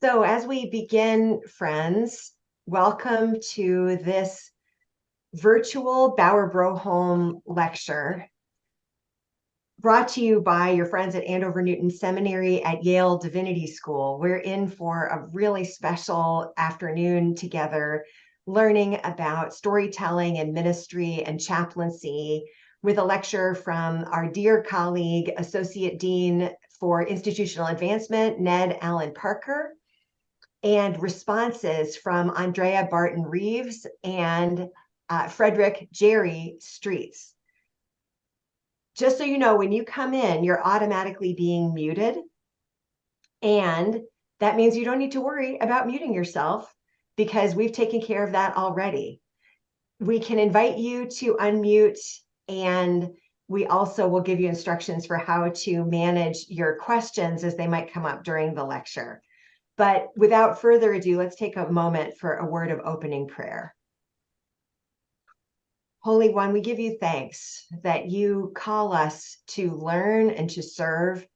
So, as we begin, friends, welcome to this virtual Bauer Broholm lecture brought to you by your friends at Andover Newton Seminary at Yale Divinity School. We're in for a really special afternoon together, learning about storytelling and ministry and chaplaincy with a lecture from our dear colleague, Associate Dean for Institutional Advancement, Ned Allen Parker, and responses from Andrea, Barton, Reeves, and Frederick, Jerry Streets. Just so you know, when you come in, you're automatically being muted. And that means you don't need to worry about muting yourself because we've taken care of that already. We can invite you to unmute, and we also will give you instructions for how to manage your questions as they might come up during the lecture. But without further ado, let's take a moment for a word of opening prayer. Holy One, we give you thanks that you call us to learn and to serve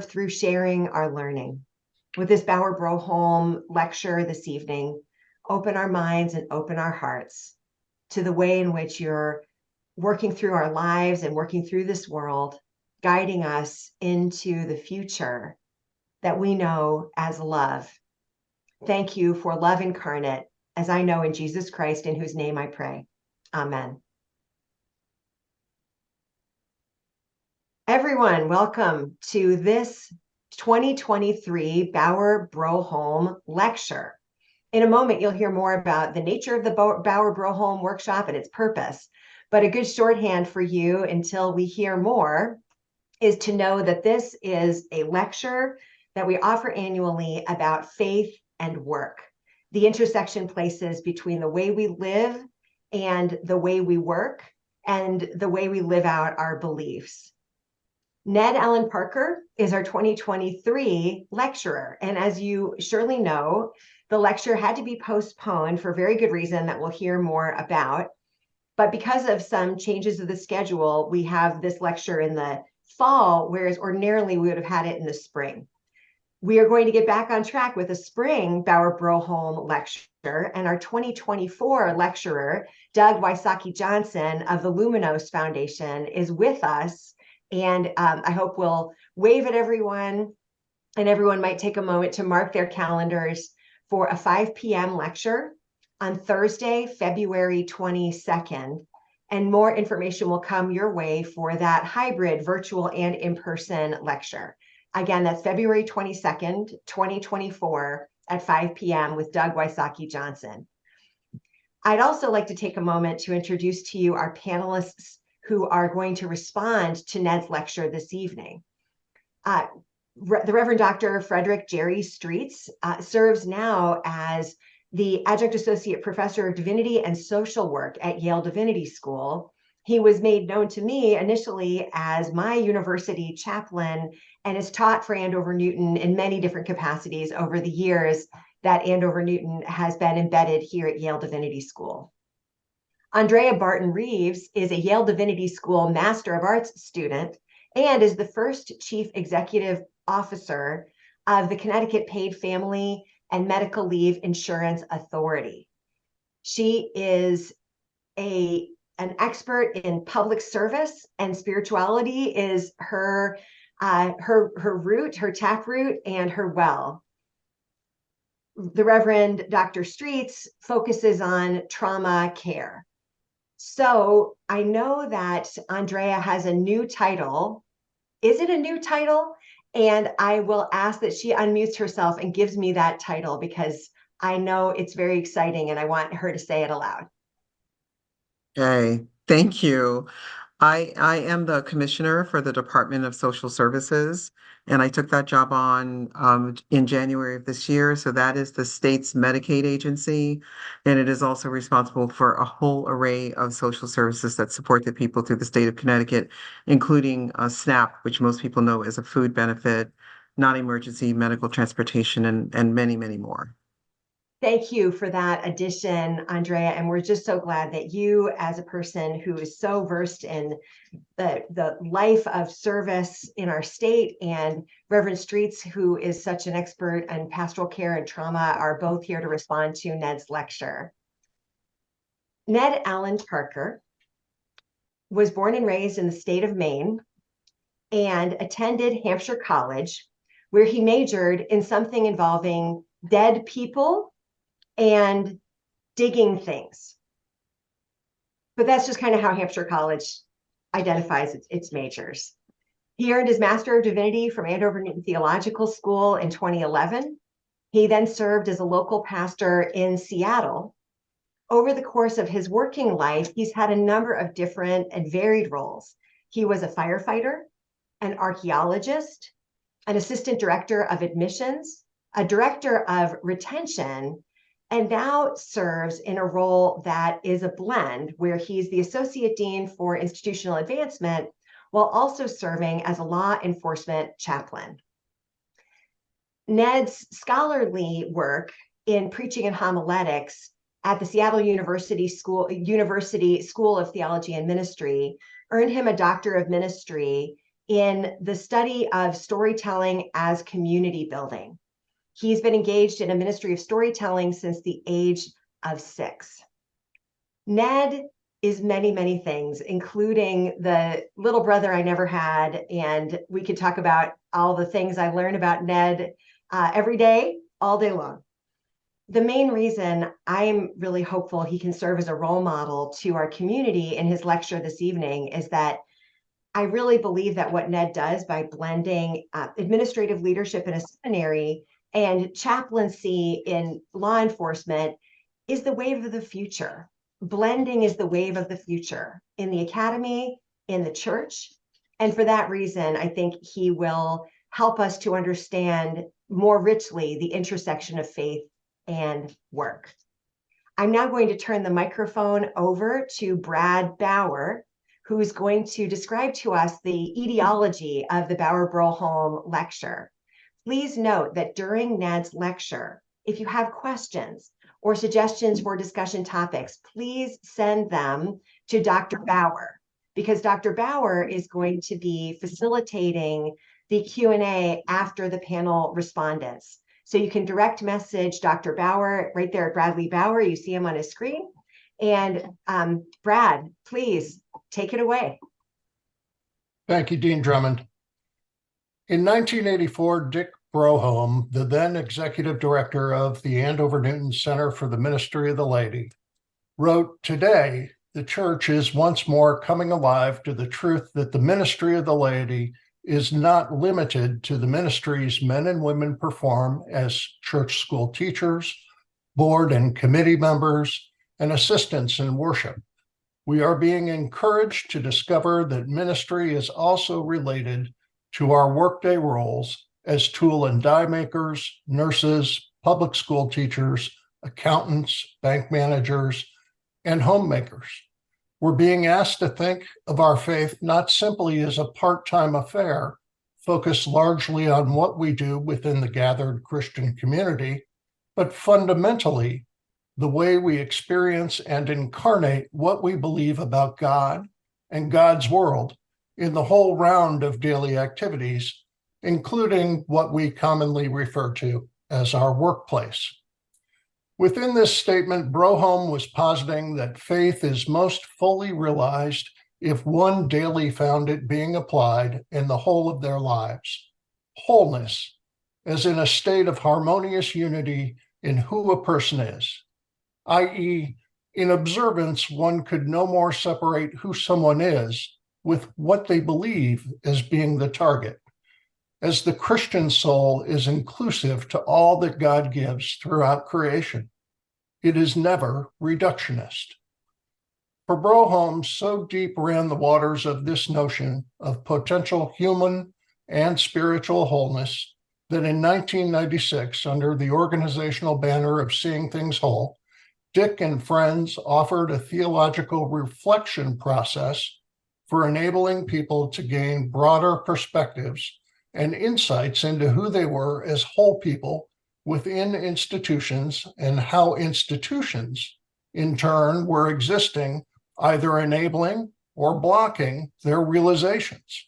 through sharing our learning. With this Bauer Broholm lecture this evening, open our minds and open our hearts to the way in which you're working through our lives and working through this world, guiding us into the future that we know as love. Thank you for love incarnate, as I know in Jesus Christ, in whose name I pray. Amen. Everyone, welcome to this 2023 Bauer Broholm lecture. In a moment, you'll hear more about the nature of the Bauer Broholm workshop and its purpose. But a good shorthand for you until we hear more is to know that this is a lecture that we offer annually about faith and work, the intersection places between the way we live and the way we work and the way we live out our beliefs. Ned Allen Parker is our 2023 lecturer. And as you surely know, the lecture had to be postponed for a very good reason that we'll hear more about. But because of some changes of the schedule, we have this lecture in the fall, whereas ordinarily we would have had it in the spring. We are going to get back on track with a spring Bauer Broholm lecture, and our 2024 lecturer, Doug Wysocki Johnson of the Luminos Foundation, is with us. And I hope we'll wave at everyone, and everyone might take a moment to mark their calendars for a 5 p.m. lecture on Thursday, February 22nd. And more information will come your way for that hybrid virtual and in-person lecture. Again, that's February 22nd, 2024 at 5 p.m. with Doug Wysocki Johnson. I'd also like to take a moment to introduce to you our panelists who are going to respond to Ned's lecture this evening. The Reverend Dr. Frederick Jerry Streets serves now as the Adjunct Associate Professor of Divinity and Social Work at Yale Divinity School. He was made known to me initially as my university chaplain and has taught for Andover Newton in many different capacities over the years that Andover Newton has been embedded here at Yale Divinity School. Andrea Barton Reeves is a Yale Divinity School Master of Arts student and is the first Chief Executive Officer of the Connecticut Paid Family and Medical Leave Insurance Authority. She is an expert in public service, and spirituality is her root, her taproot, and her well. The Reverend Dr. Streets focuses on trauma care. So I know that Andrea has a new title. Is it a new title? And I will ask that she unmutes herself and gives me that title because I know it's very exciting and I want her to say it aloud. Okay, thank you. I am the commissioner for the Department of Social Services, and I took that job on in January of this year. So that is the state's Medicaid agency, and it is also responsible for a whole array of social services that support the people through the state of Connecticut, including SNAP, which most people know as a food benefit, non-emergency medical transportation, and many, many more. Thank you for that addition, Andrea. And we're just so glad that you, as a person who is so versed in the life of service in our state, and Reverend Streets, who is such an expert in pastoral care and trauma, are both here to respond to Ned's lecture. Ned Allen Parker was born and raised in the state of Maine and attended Hampshire College, where he majored in something involving dead people and digging things. But that's just kind of how Hampshire College identifies its majors. He earned his Master of Divinity from Andover Newton Theological School in 2011. He then served as a local pastor in Seattle. Over the course of his working life, he's had a number of different and varied roles. He was a firefighter, an archaeologist, an assistant director of admissions, a director of retention, and now serves in a role that is a blend where he's the associate dean for institutional advancement while also serving as a law enforcement chaplain. Ned's scholarly work in preaching and homiletics at the Seattle University School of Theology and Ministry earned him a Doctor of Ministry in the study of storytelling as community building. He's been engaged in a ministry of storytelling since the age of 6. Ned is many, many things, including the little brother I never had. And we could talk about all the things I learn about Ned every day, all day long. The main reason I'm really hopeful he can serve as a role model to our community in his lecture this evening is that I really believe that what Ned does by blending administrative leadership in a seminary and chaplaincy in law enforcement is the wave of the future. Blending is the wave of the future in the academy, in the church. And for that reason, I think he will help us to understand more richly the intersection of faith and work. I'm now going to turn the microphone over to Brad Bauer, who's going to describe to us the etiology of the Bauer-Broholm lecture. Please note that during Ned's lecture, if you have questions or suggestions for discussion topics, please send them to Dr. Bauer, because Dr. Bauer is going to be facilitating the Q&A after the panel respondents. So you can direct message Dr. Bauer right there at Bradley Bauer. You see him on his screen. And Brad, please take it away. Thank you, Dean Drummond. In 1984, Dick Broholm, the then executive director of the Andover Newton Center for the Ministry of the Laity, wrote, "Today, the church is once more coming alive to the truth that the ministry of the laity is not limited to the ministries men and women perform as church school teachers, board and committee members, and assistants in worship. We are being encouraged to discover that ministry is also related to our workday roles as tool and die makers, nurses, public school teachers, accountants, bank managers, and homemakers. We're being asked to think of our faith not simply as a part-time affair, focused largely on what we do within the gathered Christian community, but fundamentally the way we experience and incarnate what we believe about God and God's world in the whole round of daily activities, including what we commonly refer to as our workplace." Within this statement, Broholm was positing that faith is most fully realized if one daily found it being applied in the whole of their lives. Wholeness, as in a state of harmonious unity in who a person is, i.e., in observance, one could no more separate who someone is with what they believe as being the target, as the Christian soul is inclusive to all that God gives throughout creation. It is never reductionist. For Broholm, so deep ran the waters of this notion of potential human and spiritual wholeness that in 1996, under the organizational banner of Seeing Things Whole, Dick and friends offered a theological reflection process for enabling people to gain broader perspectives and insights into who they were as whole people within institutions and how institutions, in turn, were existing, either enabling or blocking their realizations.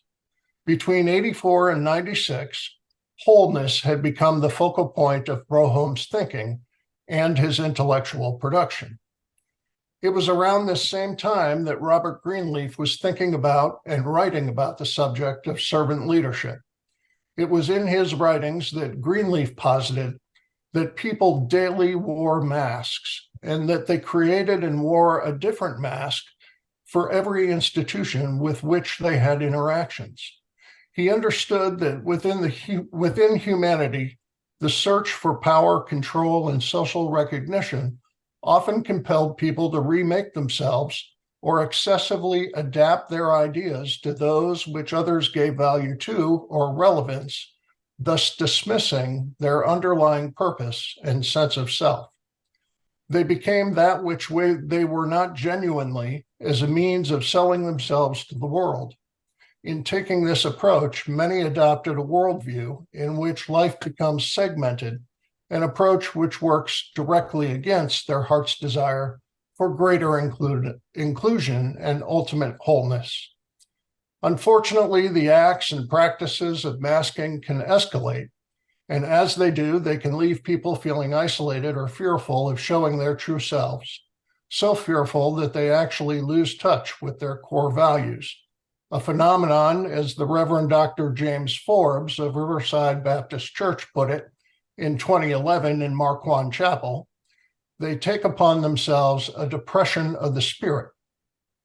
Between 84 and 96, wholeness had become the focal point of Broholm's thinking and his intellectual production. It was around this same time that Robert Greenleaf was thinking about and writing about the subject of servant leadership. It was in his writings that Greenleaf posited that people daily wore masks and that they created and wore a different mask for every institution with which they had interactions. He understood that within humanity, the search for power, control, and social recognition often compelled people to remake themselves or excessively adapt their ideas to those which others gave value to or relevance, thus dismissing their underlying purpose and sense of self. They became that which they were not genuinely as a means of selling themselves to the world. In taking this approach, many adopted a worldview in which life becomes segmented, an approach which works directly against their heart's desire for greater inclusion and ultimate wholeness. Unfortunately, the acts and practices of masking can escalate, and as they do, they can leave people feeling isolated or fearful of showing their true selves, so fearful that they actually lose touch with their core values, a phenomenon, as the Reverend Dr. James Forbes of Riverside Baptist Church put it in 2011 in Marquand Chapel. They take upon themselves a depression of the spirit,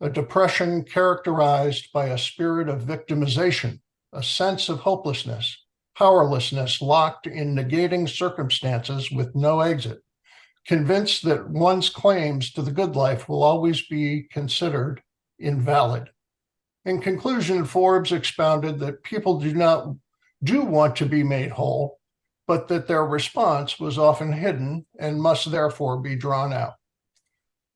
a depression characterized by a spirit of victimization, a sense of hopelessness, powerlessness locked in negating circumstances with no exit, convinced that one's claims to the good life will always be considered invalid. In conclusion, Forbes expounded that people do want to be made whole, but that their response was often hidden and must therefore be drawn out.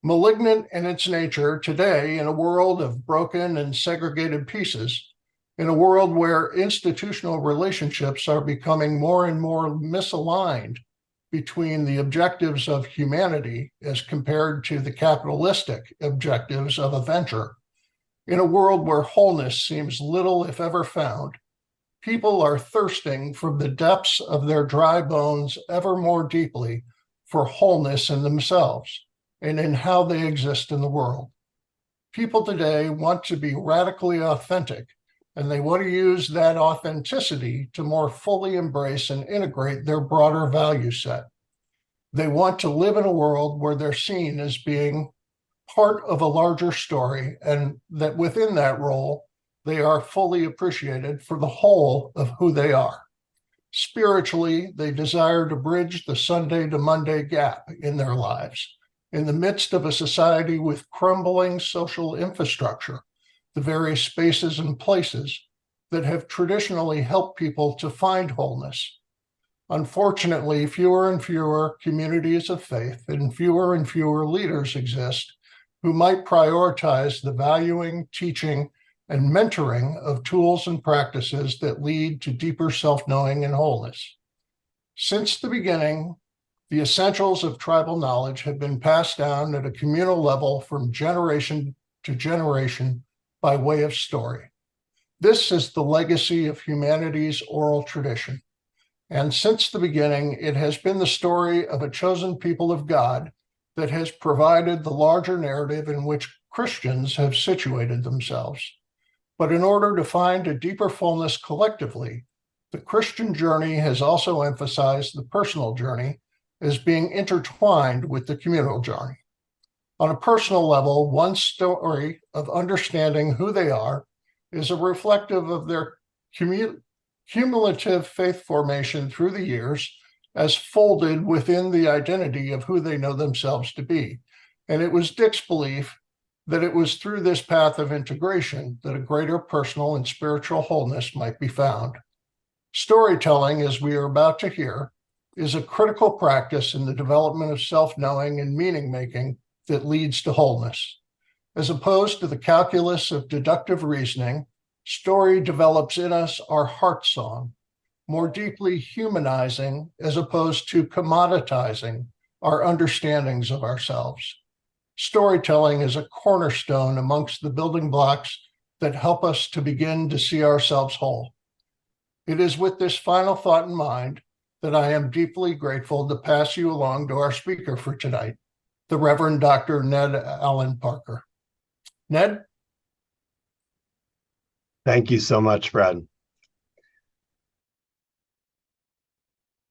Malignant in its nature today, in a world of broken and segregated pieces, in a world where institutional relationships are becoming more and more misaligned between the objectives of humanity as compared to the capitalistic objectives of a venture, in a world where wholeness seems little, if ever, found, people are thirsting from the depths of their dry bones ever more deeply for wholeness in themselves and in how they exist in the world. People today want to be radically authentic, and they want to use that authenticity to more fully embrace and integrate their broader value set. They want to live in a world where they're seen as being part of a larger story, and that within that role, they are fully appreciated for the whole of who they are. Spiritually, they desire to bridge the Sunday to Monday gap in their lives. In the midst of a society with crumbling social infrastructure, the very spaces and places that have traditionally helped people to find wholeness. Unfortunately, fewer and fewer communities of faith and fewer leaders exist who might prioritize the valuing, teaching, and mentoring of tools and practices that lead to deeper self-knowing and wholeness. Since the beginning, the essentials of tribal knowledge have been passed down at a communal level from generation to generation by way of story. This is the legacy of humanity's oral tradition. And since the beginning, it has been the story of a chosen people of God that has provided the larger narrative in which Christians have situated themselves. But in order to find a deeper fullness collectively, the Christian journey has also emphasized the personal journey as being intertwined with the communal journey. On a personal level, one's story of understanding who they are is a reflective of their cumulative faith formation through the years as folded within the identity of who they know themselves to be. And it was Dick's belief that it was through this path of integration that a greater personal and spiritual wholeness might be found. Storytelling, as we are about to hear, is a critical practice in the development of self-knowing and meaning-making that leads to wholeness. As opposed to the calculus of deductive reasoning, story develops in us our heart song, more deeply humanizing as opposed to commoditizing our understandings of ourselves. Storytelling is a cornerstone amongst the building blocks that help us to begin to see ourselves whole. It is with this final thought in mind that I am deeply grateful to pass you along to our speaker for tonight, the Reverend Dr. Ned Allen Parker. Ned? Thank you so much, Fred.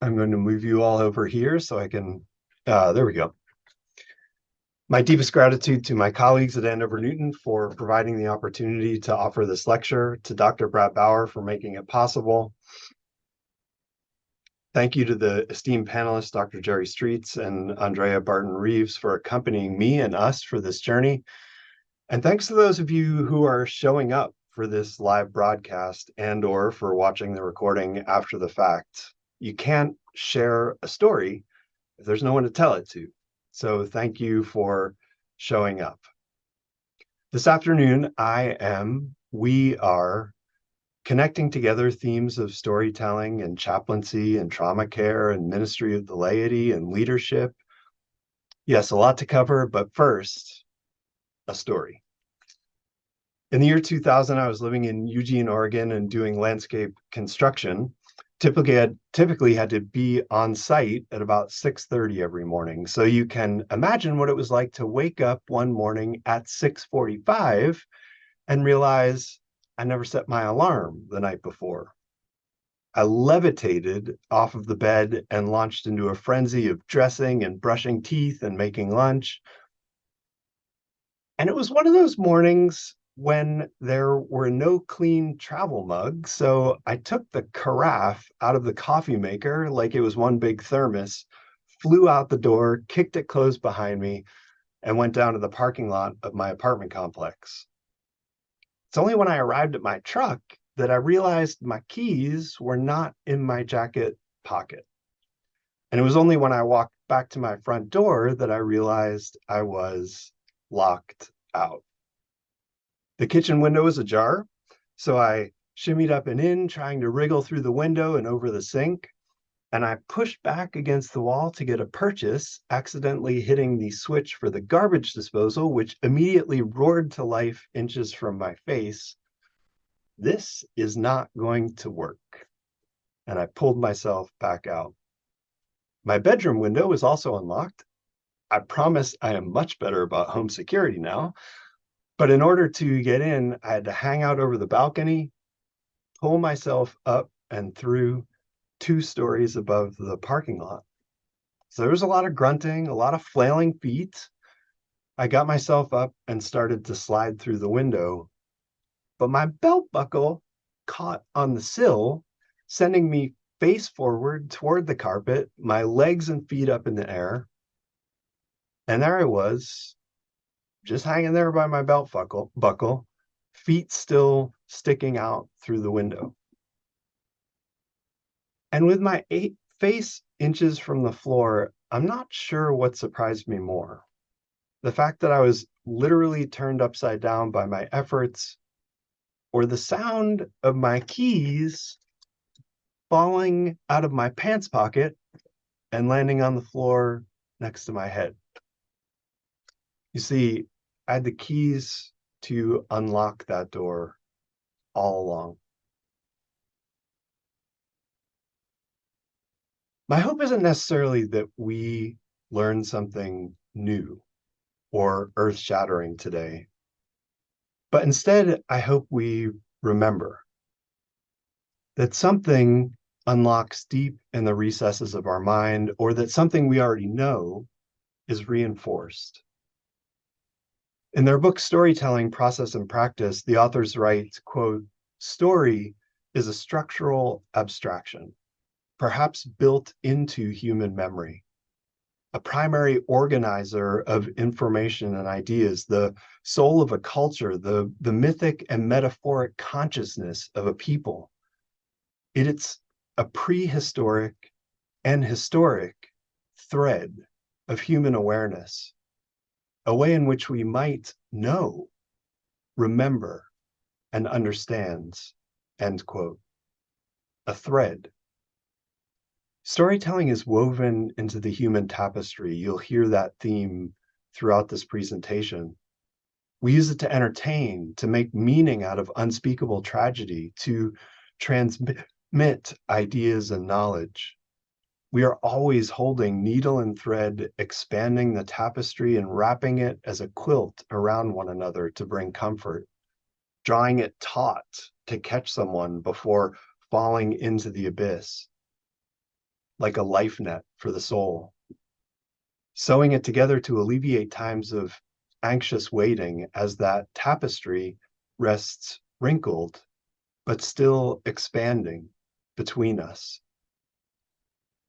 I'm going to move you all over here so I can, there we go. My deepest gratitude to my colleagues at Andover Newton for providing the opportunity to offer this lecture, to Dr. Bauer for making it possible. Thank you to the esteemed panelists, Dr. Jerry Streets and Andrea Barton Reeves, for accompanying me and us for this journey. And thanks to those of you who are showing up for this live broadcast and/or for watching the recording after the fact. You can't share a story if there's no one to tell it to. So thank you for showing up. This afternoon, we are connecting together themes of storytelling and chaplaincy and trauma care and ministry of the laity and leadership. Yes, a lot to cover, but first, a story. In the year 2000, I was living in Eugene, Oregon, and doing landscape construction. Typically had to be on site at about 6:30 every morning. So you can imagine what it was like to wake up one morning at 6:45 and realize I never set my alarm the night before. I levitated off of the bed and launched into a frenzy of dressing and brushing teeth and making lunch. And it was one of those mornings when there were no clean travel mugs. So I took the carafe out of the coffee maker like it was one big thermos, flew out the door, kicked it closed behind me, and went down to the parking lot of my apartment complex. It's only when I arrived at my truck that I realized my keys were not in my jacket pocket. And it was only when I walked back to my front door that I realized I was locked out. The kitchen window was ajar, so I shimmied up and in, trying to wriggle through the window and over the sink, and I pushed back against the wall to get a purchase, accidentally hitting the switch for the garbage disposal, which immediately roared to life inches from my face. This is not going to work. And I pulled myself back out. My bedroom window was also unlocked. I promise I am much better about home security now. But in order to get in, I had to hang out over the balcony, pull myself up and through 2 stories above the parking lot. So there was a lot of grunting, a lot of flailing feet. I got myself up and started to slide through the window, but my belt buckle caught on the sill, sending me face forward toward the carpet, my legs and feet up in the air. And there I was, just hanging there by my belt buckle, feet still sticking out through the window. And with my face inches from the floor, I'm not sure what surprised me more. The fact that I was literally turned upside down by my efforts, or the sound of my keys falling out of my pants pocket and landing on the floor next to my head. You see, I had the keys to unlock that door all along. My hope isn't necessarily that we learn something new or earth-shattering today, but instead, I hope we remember that something unlocks deep in the recesses of our mind, or that something we already know is reinforced. In their book, Storytelling, Process and Practice, the authors write, quote, "Story is a structural abstraction, perhaps built into human memory, a primary organizer of information and ideas, the soul of a culture, the mythic and metaphoric consciousness of a people. It's a prehistoric and historic thread of human awareness, a way in which we might know, remember, and understand," end quote. A thread Storytelling is woven into the human tapestry. You'll hear that theme throughout this presentation. We use it to entertain, to make meaning out of unspeakable tragedy, to transmit ideas and knowledge. We are always holding needle and thread, expanding the tapestry and wrapping it as a quilt around one another to bring comfort, drawing it taut to catch someone before falling into the abyss, like a life net for the soul. Sewing it together to alleviate times of anxious waiting as that tapestry rests wrinkled, but still expanding between us.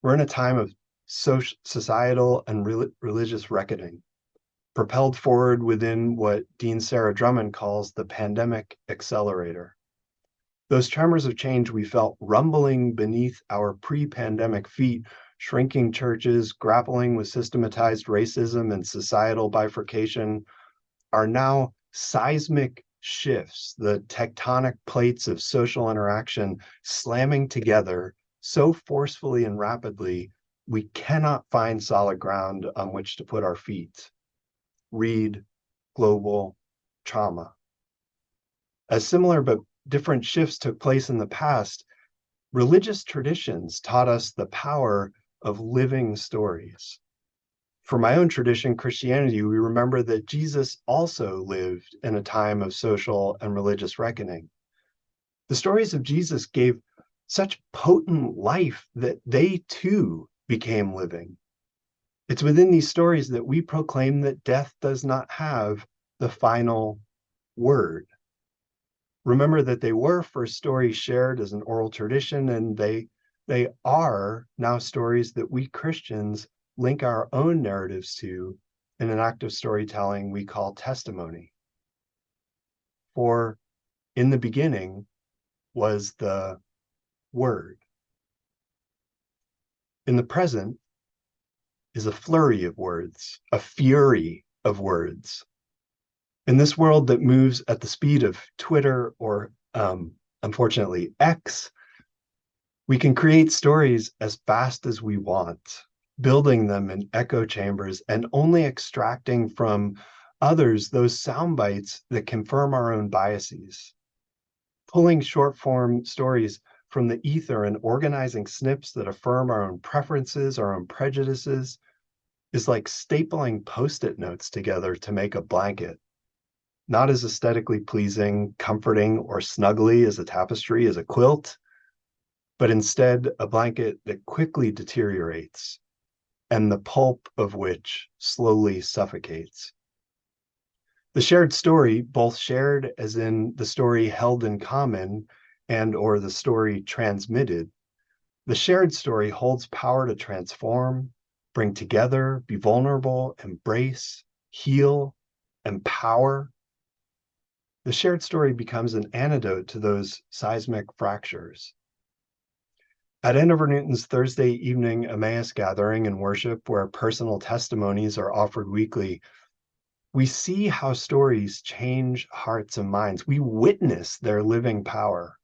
We're in a time of societal and religious reckoning, propelled forward within what Dean Sarah Drummond calls the pandemic accelerator. Those tremors of change we felt rumbling beneath our pre-pandemic feet, shrinking churches, grappling with systematized racism and societal bifurcation, are now seismic shifts, the tectonic plates of social interaction slamming together so forcefully and rapidly, we cannot find solid ground on which to put our feet. Read global trauma. As similar but different shifts took place in the past, religious traditions taught us the power of living stories. For my own tradition, Christianity, we remember that Jesus also lived in a time of social and religious reckoning. The stories of Jesus gave such potent life that they too became living. It's within these stories that we proclaim that death does not have the final word. Remember that they were first stories shared as an oral tradition, and they are now stories that we Christians link our own narratives to in an act of storytelling we call testimony. For in the beginning was the Word. In the present is a flurry of words, a fury of words. In this world that moves at the speed of Twitter or, unfortunately, X, we can create stories as fast as we want, building them in echo chambers and only extracting from others those sound bites that confirm our own biases. Pulling short form stories from the ether and organizing snips that affirm our own preferences, our own prejudices, is like stapling Post-it notes together to make a blanket. Not as aesthetically pleasing, comforting, or snuggly as a tapestry, as a quilt, but instead a blanket that quickly deteriorates and the pulp of which slowly suffocates. The shared story, both shared as in the story held in common and or the story transmitted, the shared story holds power to transform, bring together, be vulnerable, embrace, heal, empower. The shared story becomes an antidote to those seismic fractures. At Andover Newton's Thursday evening Emmaus gathering and worship, where personal testimonies are offered weekly, we see how stories change hearts and minds. We witness their living power.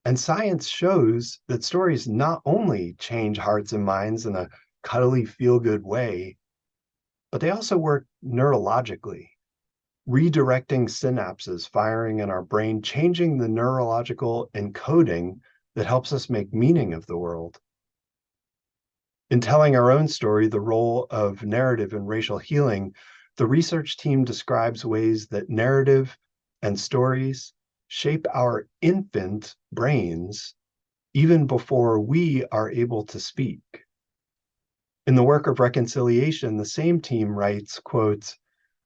And science shows that stories not only change hearts and minds in a cuddly, feel-good way, but they also work neurologically, redirecting synapses firing in our brain, changing the neurological encoding that helps us make meaning of the world. In telling our own story, the role of narrative in racial healing, the research team describes ways that narrative and stories shape our infant brains even before we are able to speak. In the work of reconciliation, the same team writes, quote,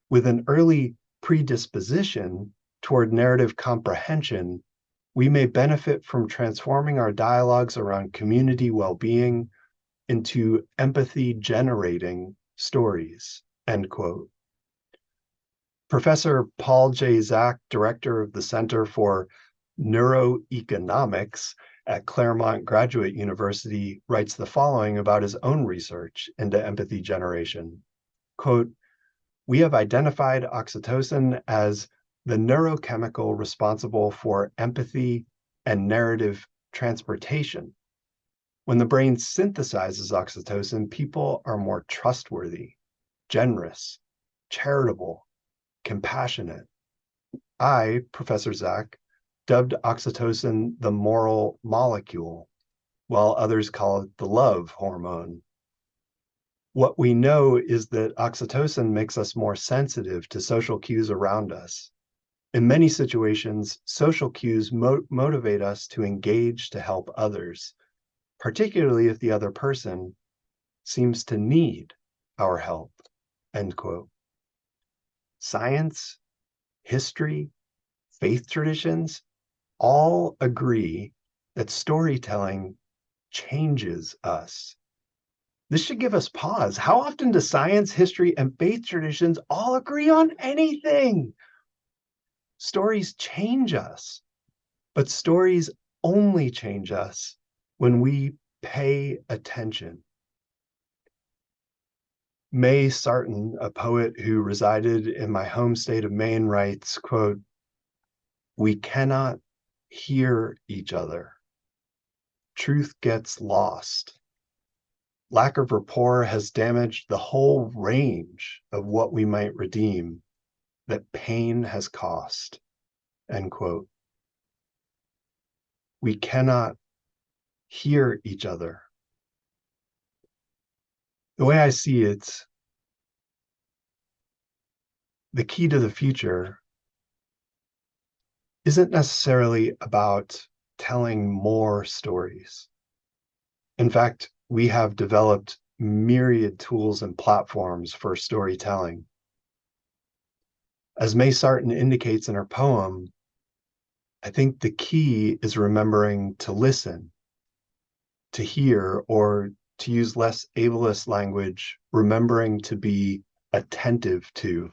with an early predisposition toward narrative comprehension, we may benefit from transforming our dialogues around community well-being into empathy-generating stories, end quote. Professor Paul J. Zak, director of the Center for Neuroeconomics at Claremont Graduate University, writes the following about his own research into empathy generation. Quote, we have identified oxytocin as the neurochemical responsible for empathy and narrative transportation. When the brain synthesizes oxytocin, people are more trustworthy, generous, charitable, compassionate. I, Professor Zach, dubbed oxytocin the moral molecule, while others call it the love hormone. What we know is that oxytocin makes us more sensitive to social cues around us. In many situations, social cues motivate us to engage to help others, particularly if the other person seems to need our help, end quote. Science, history, faith traditions all agree that storytelling changes us. This should give us pause. How often do science, history, and faith traditions all agree on anything? Stories change us, but stories only change us when we pay attention. May Sarton, a poet who resided in my home state of Maine, writes, quote, "We cannot hear each other. Truth gets lost. Lack of rapport has damaged the whole range of what we might redeem that pain has cost," end quote. We cannot hear each other. The way I see it, the key to the future isn't necessarily about telling more stories. In fact, we have developed myriad tools and platforms for storytelling. As May Sarton indicates in her poem, I think the key is remembering to listen, to hear, or to use less ableist language, remembering to be attentive to.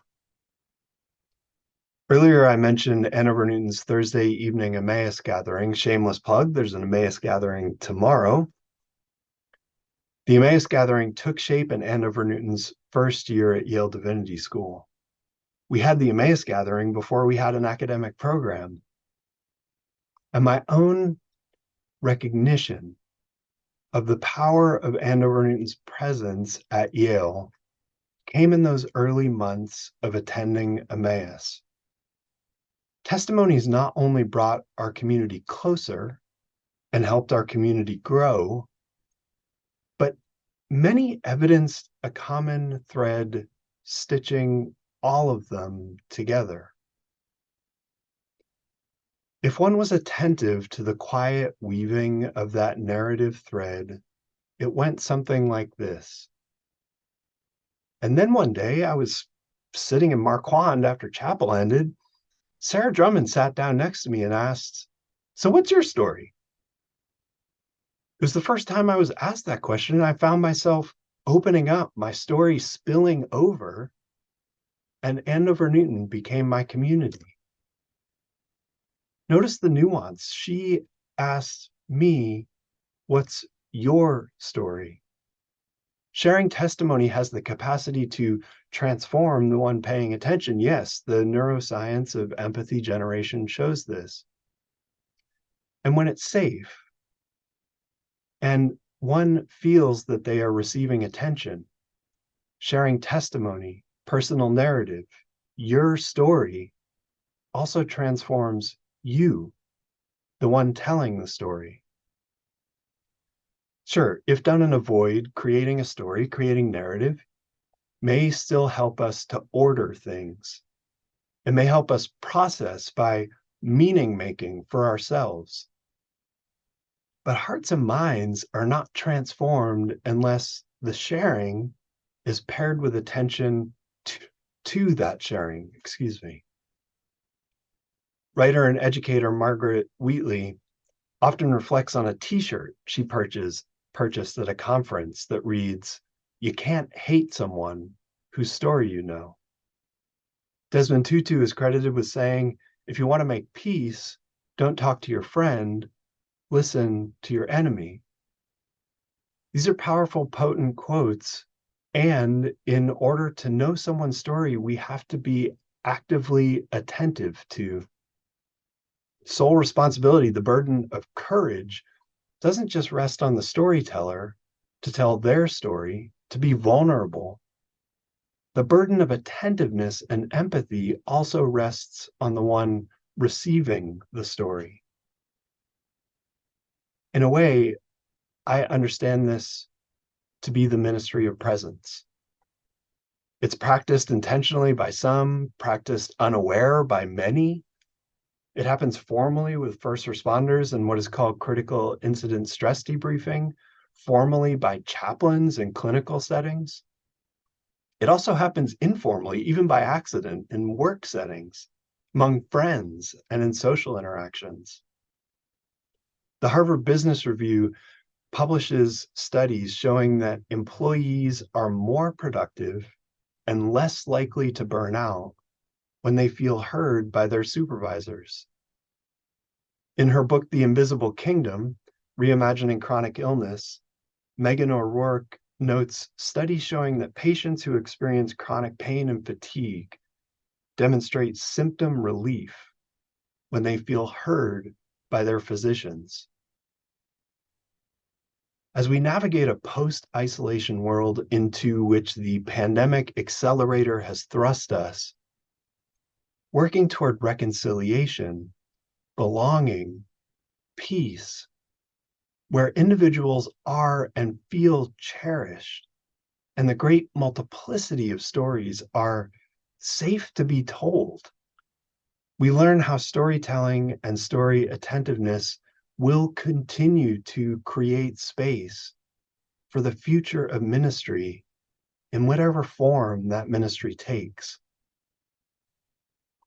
Earlier, I mentioned Andover Newton's Thursday evening Emmaus gathering. Shameless plug, there's an Emmaus gathering tomorrow. The Emmaus gathering took shape in Andover Newton's first year at Yale Divinity School. We had the Emmaus gathering before we had an academic program. And my own recognition of the power of Andover Newton's presence at Yale came in those early months of attending Emmaus. Testimonies not only brought our community closer and helped our community grow, but many evidenced a common thread stitching all of them together. If one was attentive to the quiet weaving of that narrative thread, it went something like this. And then one day I was sitting in Marquand after chapel ended. Sarah Drummond sat down next to me and asked, "So what's your story?" It was the first time I was asked that question, and I found myself opening up, my story spilling over, and Andover Newton became my community. Notice the nuance. She asked me, "What's your story?" Sharing testimony has the capacity to transform the one paying attention. Yes, the neuroscience of empathy generation shows this. And when it's safe, and one feels that they are receiving attention, sharing testimony, personal narrative, your story also transforms you, the one telling the story. Sure, if done in a void, creating a story, creating narrative, may still help us to order things. It may help us process by meaning making for ourselves. But hearts and minds are not transformed unless the sharing is paired with attention to that sharing, Writer and educator Margaret Wheatley often reflects on a t-shirt she purchased at a conference that reads, "You can't hate someone whose story you know." Desmond Tutu is credited with saying, "If you want to make peace, don't talk to your friend, listen to your enemy." These are powerful, potent quotes. And in order to know someone's story, we have to be actively attentive to. Sole responsibility, the burden of courage, doesn't just rest on the storyteller to tell their story, to be vulnerable. The burden of attentiveness and empathy also rests on the one receiving the story. In a way, I understand this to be the ministry of presence. It's practiced intentionally by some, practiced unaware by many. It happens formally with first responders in what is called critical incident stress debriefing, formally by chaplains in clinical settings. It also happens informally, even by accident, in work settings, among friends, and in social interactions. The Harvard Business Review publishes studies showing that employees are more productive and less likely to burn out when they feel heard by their supervisors. In her book, The Invisible Kingdom, Reimagining Chronic Illness, Megan O'Rourke notes studies showing that patients who experience chronic pain and fatigue demonstrate symptom relief when they feel heard by their physicians. As we navigate a post-isolation world into which the pandemic accelerator has thrust us, working toward reconciliation, belonging, peace, where individuals are and feel cherished, and the great multiplicity of stories are safe to be told, we learn how storytelling and story attentiveness will continue to create space for the future of ministry in whatever form that ministry takes.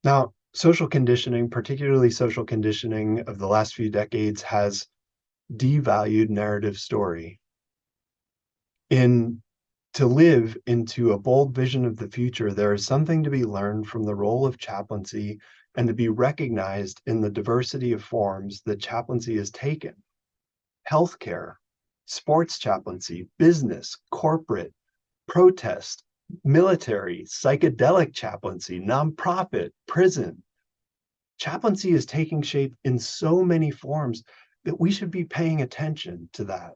Now, social conditioning, particularly social conditioning of the last few decades, has devalued narrative story. To live into a bold vision of the future, there is something to be learned from the role of chaplaincy and to be recognized in the diversity of forms that chaplaincy has taken. Healthcare, sports chaplaincy, business, corporate, protest, military, psychedelic chaplaincy, nonprofit, prison. Chaplaincy is taking shape in so many forms that we should be paying attention to that.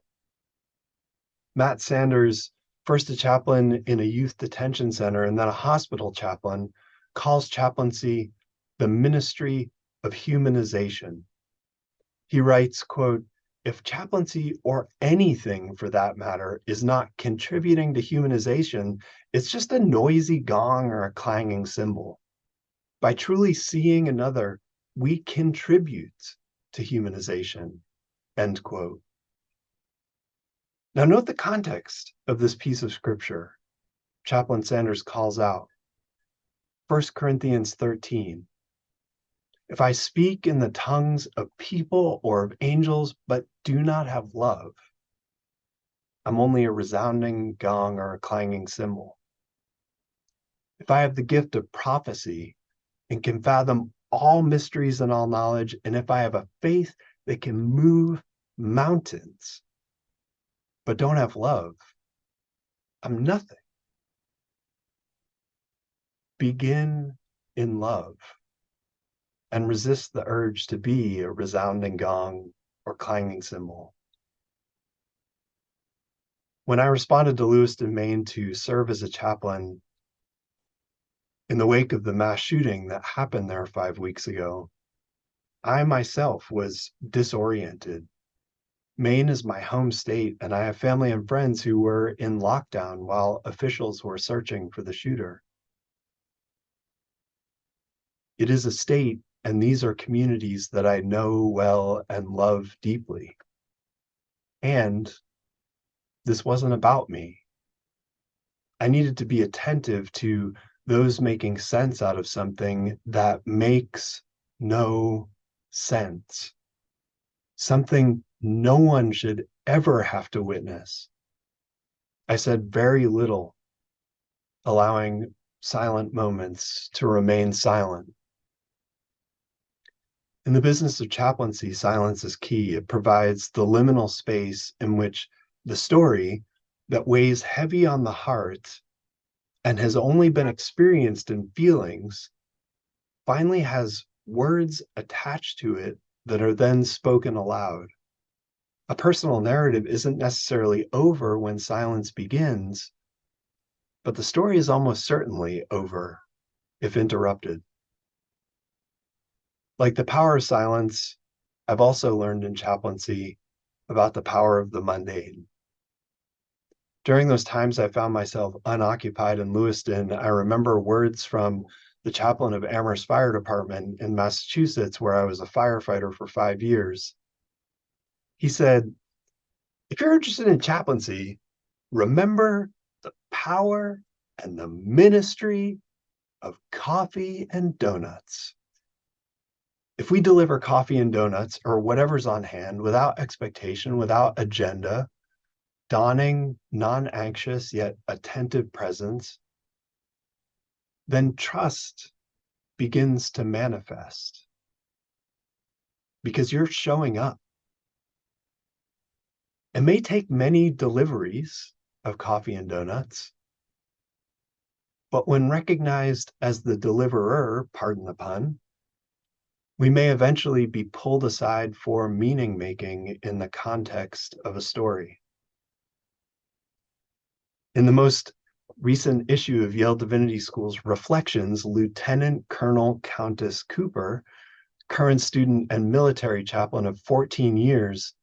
Matt Sanders, first a chaplain in a youth detention center and then a hospital chaplain, calls chaplaincy the ministry of humanization. He writes, quote, "If chaplaincy or anything for that matter is not contributing to humanization, it's just a noisy gong or a clanging cymbal. By truly seeing another, we contribute to humanization," end quote. Now note the context of this piece of scripture. Chaplain Sanders calls out 1 Corinthians 13. "If I speak in the tongues of people or of angels, but do not have love, I'm only a resounding gong or a clanging cymbal. If I have the gift of prophecy and can fathom all mysteries and all knowledge, and if I have a faith that can move mountains, but don't have love, I'm nothing." Begin in love and resist the urge to be a resounding gong or clanging cymbal. When I responded to Lewiston, Maine to serve as a chaplain in the wake of the mass shooting that happened there 5 weeks ago, I myself was disoriented. Maine is my home state, and I have family and friends who were in lockdown while officials were searching for the shooter. It is a state, and these are communities that I know well and love deeply. And this wasn't about me. I needed to be attentive to those making sense out of something that makes no sense. Something no one should ever have to witness. I said very little, allowing silent moments to remain silent. In the business of chaplaincy, silence is key. It provides the liminal space in which the story that weighs heavy on the heart and has only been experienced in feelings finally has words attached to it that are then spoken aloud. A personal narrative isn't necessarily over when silence begins, but the story is almost certainly over if interrupted. Like the power of silence, I've also learned in chaplaincy about the power of the mundane. During those times I found myself unoccupied in Lewiston, I remember words from the chaplain of Amherst Fire Department in Massachusetts, where I was a firefighter for 5 years. He said, if you're interested in chaplaincy, remember the power and the ministry of coffee and donuts. If we deliver coffee and donuts or whatever's on hand without expectation, without agenda, dawning, non-anxious yet attentive presence, then trust begins to manifest because you're showing up. It may take many deliveries of coffee and donuts, but when recognized as the deliverer, pardon the pun, we may eventually be pulled aside for meaning making in the context of a story. In the most recent issue of Yale Divinity School's Reflections, Lieutenant Colonel Countess Cooper, current student and military chaplain of 14 years,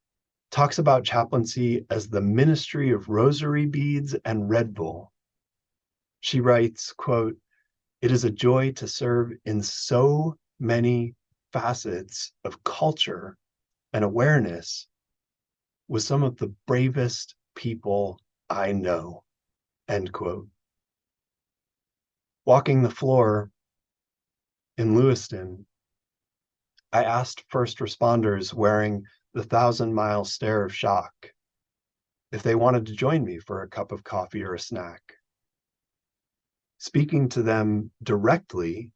talks about chaplaincy as the ministry of rosary beads and Red Bull. She writes, quote, "It is a joy to serve in so many facets of culture and awareness with some of the bravest people I know." End quote. Walking the floor in Lewiston, I asked first responders wearing the 1,000-mile stare of shock if they wanted to join me for a cup of coffee or a snack. Speaking to them directly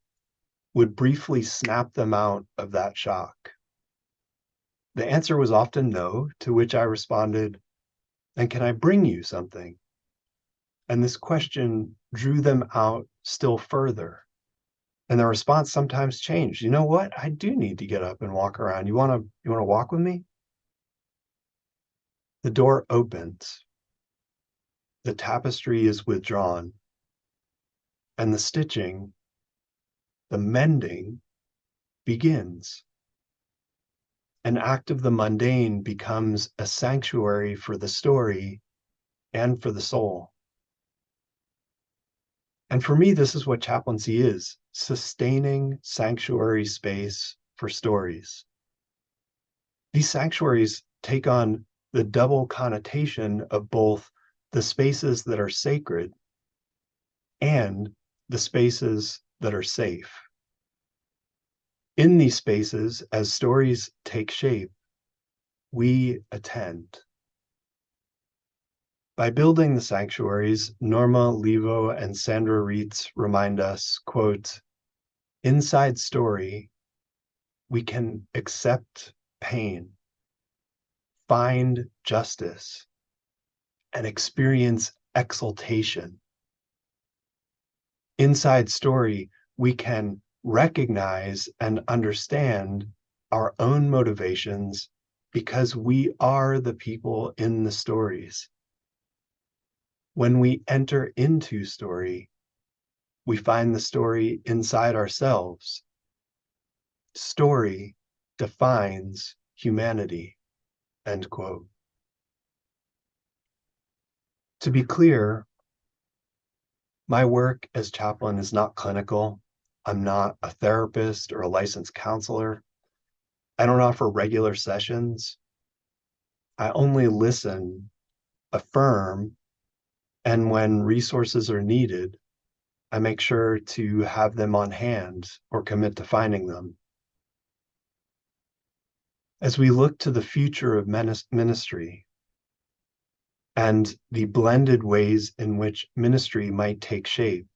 would briefly snap them out of that shock. The answer was often no, to which I responded, "And can I bring you something?" And this question drew them out still further. And their response sometimes changed. You know what? I do need to get up and walk around. You want to walk with me? The door opens. The tapestry is withdrawn. And the stitching, the mending begins. An act of the mundane becomes a sanctuary for the story and for the soul. And for me, this is what chaplaincy is: sustaining sanctuary space for stories. These sanctuaries take on the double connotation of both the spaces that are sacred and the spaces that are safe. In these spaces, as stories take shape, we attend. By building the sanctuaries, Norma Levo and Sandra Reitz remind us, quote, "Inside story, we can accept pain, find justice, and experience exaltation. Inside story, we can recognize and understand our own motivations because we are the people in the stories. When we enter into story, we find the story inside ourselves. Story defines humanity." End quote. To be clear, my work as chaplain is not clinical. I'm not a therapist or a licensed counselor. I don't offer regular sessions. I only listen, affirm, and when resources are needed, I make sure to have them on hand or commit to finding them. As we look to the future of ministry and the blended ways in which ministry might take shape,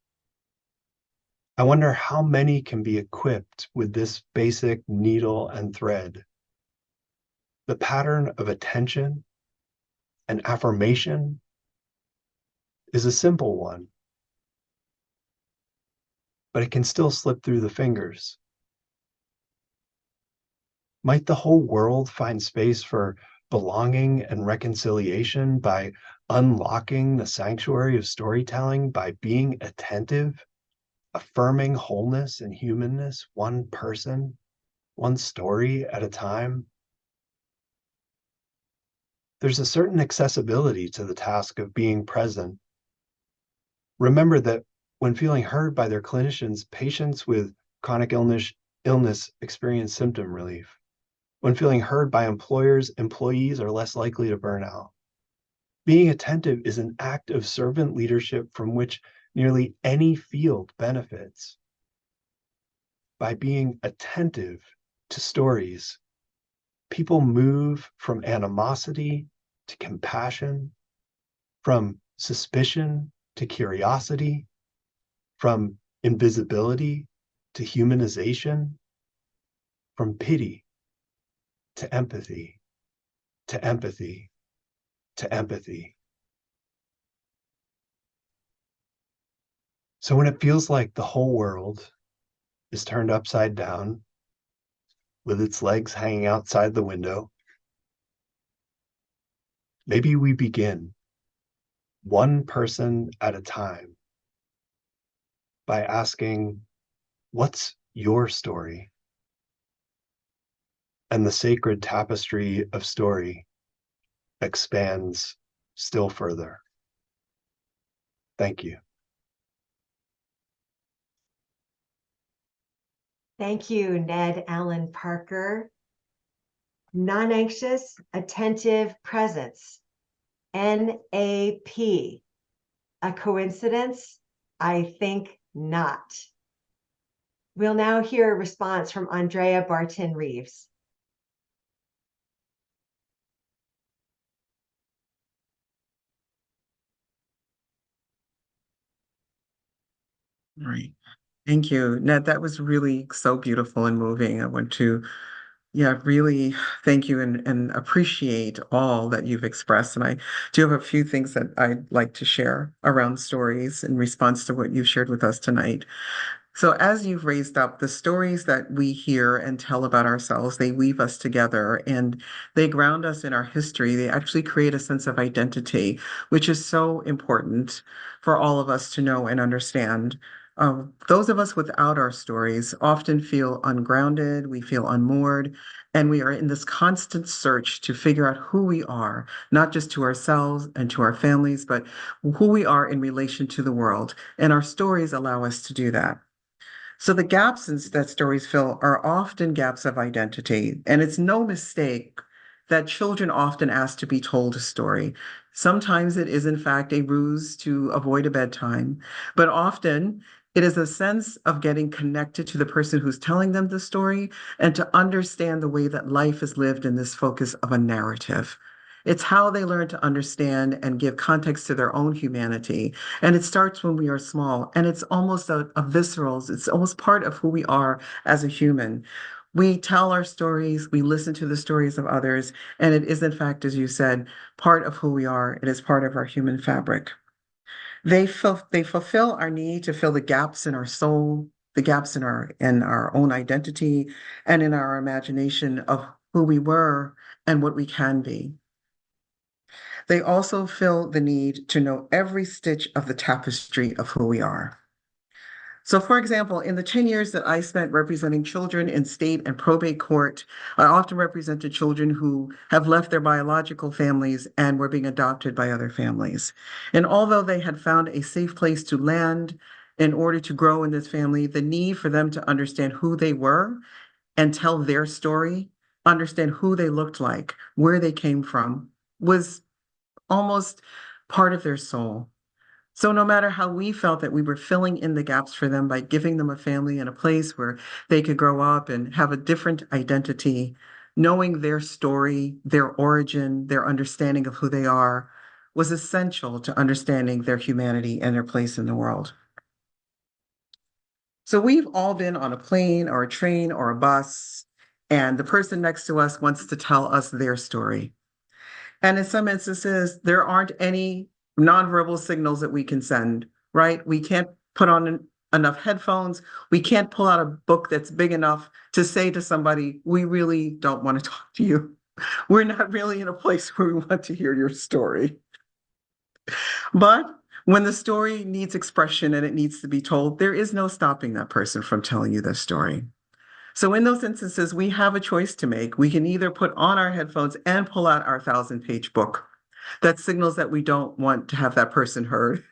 I wonder how many can be equipped with this basic needle and thread. The pattern of attention and affirmation is a simple one, but it can still slip through the fingers. Might the whole world find space for belonging and reconciliation by unlocking the sanctuary of storytelling, by being attentive, affirming wholeness and humanness, one person, one story at a time. There's a certain accessibility to the task of being present. Remember that when feeling heard by their clinicians, patients with chronic illness experience symptom relief. When feeling heard by employers, employees are less likely to burn out. Being attentive is an act of servant leadership from which nearly any field benefits. By being attentive to stories, people move from animosity to compassion, from suspicion to curiosity, from invisibility to humanization, from pity to empathy, to empathy, to empathy. So when it feels like the whole world is turned upside down, with its legs hanging outside the window, maybe we begin one person at a time by asking, what's your story? And the sacred tapestry of story expands still further. Thank you. Thank you, Ned Allen Parker. Non-anxious, attentive presence. NAP. A coincidence? I think not. We'll now hear a response from Andrea Barton Reeves. Right. Thank you, Ned. That was really so beautiful and moving. I want to, really thank you and appreciate all that you've expressed. And I do have a few things that I'd like to share around stories in response to what you've shared with us tonight. So as you've raised up, the stories that we hear and tell about ourselves, they weave us together and they ground us in our history. They actually create a sense of identity, which is so important for all of us to know and understand. Those of us without our stories often feel ungrounded, we feel unmoored, and we are in this constant search to figure out who we are, not just to ourselves and to our families, but who we are in relation to the world. And our stories allow us to do that. So the gaps that stories fill are often gaps of identity, and it's no mistake that children often ask to be told a story. Sometimes it is, in fact, a ruse to avoid a bedtime, but often it is a sense of getting connected to the person who's telling them the story and to understand the way that life is lived in this focus of a narrative. It's how they learn to understand and give context to their own humanity. And it starts when we are small, and it's almost a visceral, it's almost part of who we are as a human. We tell our stories, we listen to the stories of others, and it is, in fact, as you said, part of who we are. It is part of our human fabric. They fulfill our need to fill the gaps in our soul, the gaps in our own identity, and in our imagination of who we were and what we can be. They also fill the need to know every stitch of the tapestry of who we are. So, for example, in the 10 years that I spent representing children in state and probate court, I often represented children who have left their biological families and were being adopted by other families. And although they had found a safe place to land in order to grow in this family, the need for them to understand who they were and tell their story, understand who they looked like, where they came from, was almost part of their soul. So no matter how we felt that we were filling in the gaps for them by giving them a family and a place where they could grow up and have a different identity, knowing their story, their origin, their understanding of who they are was essential to understanding their humanity and their place in the world. So we've all been on a plane or a train or a bus, and the person next to us wants to tell us their story. And in some instances, there aren't any nonverbal signals that we can send, right? We can't put on enough headphones. We can't pull out a book that's big enough to say to somebody, we really don't want to talk to you. We're not really in a place where we want to hear your story. But when the story needs expression and it needs to be told, there is no stopping that person from telling you their story. So in those instances, we have a choice to make. We can either put on our headphones and pull out our 1,000-page book that signals that we don't want to have that person heard.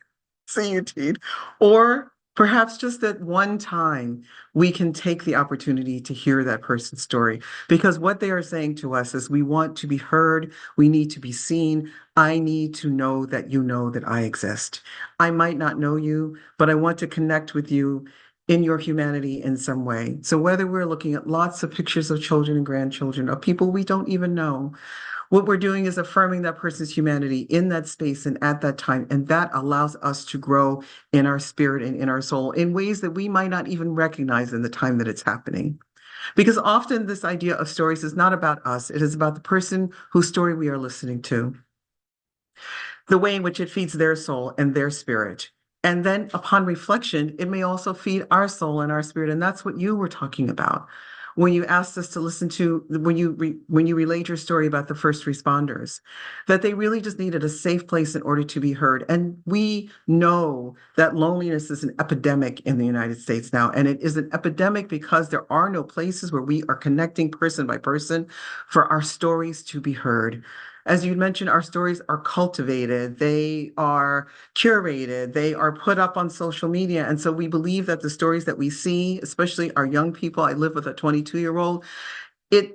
See you, Teed. Or perhaps just at one time, we can take the opportunity to hear that person's story, because what they are saying to us is, we want to be heard. We need to be seen. I need to know that you know that I exist. I might not know you, but I want to connect with you in your humanity in some way. So whether we're looking at lots of pictures of children and grandchildren, of people we don't even know, what we're doing is affirming that person's humanity in that space and at that time. And that allows us to grow in our spirit and in our soul in ways that we might not even recognize in the time that it's happening. Because often this idea of stories is not about us. It is about the person whose story we are listening to, the way in which it feeds their soul and their spirit. And then upon reflection, it may also feed our soul and our spirit. And that's what you were talking about when you asked us to listen to, when you relayed your story about the first responders, that they really just needed a safe place in order to be heard. And we know that loneliness is an epidemic in the United States now. And it is an epidemic because there are no places where we are connecting person by person for our stories to be heard. As you mentioned, our stories are cultivated, they are curated, they are put up on social media. And so we believe that the stories that we see, especially our young people, I live with a 22-year-old,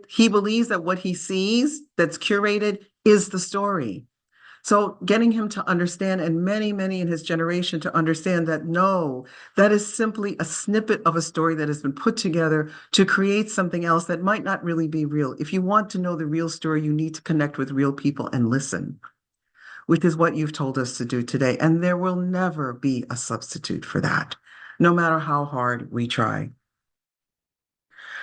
he believes that what he sees that's curated is the story. So getting him to understand, and many, many in his generation to understand that no, that is simply a snippet of a story that has been put together to create something else that might not really be real. If you want to know the real story, you need to connect with real people and listen, which is what you've told us to do today. And there will never be a substitute for that, no matter how hard we try.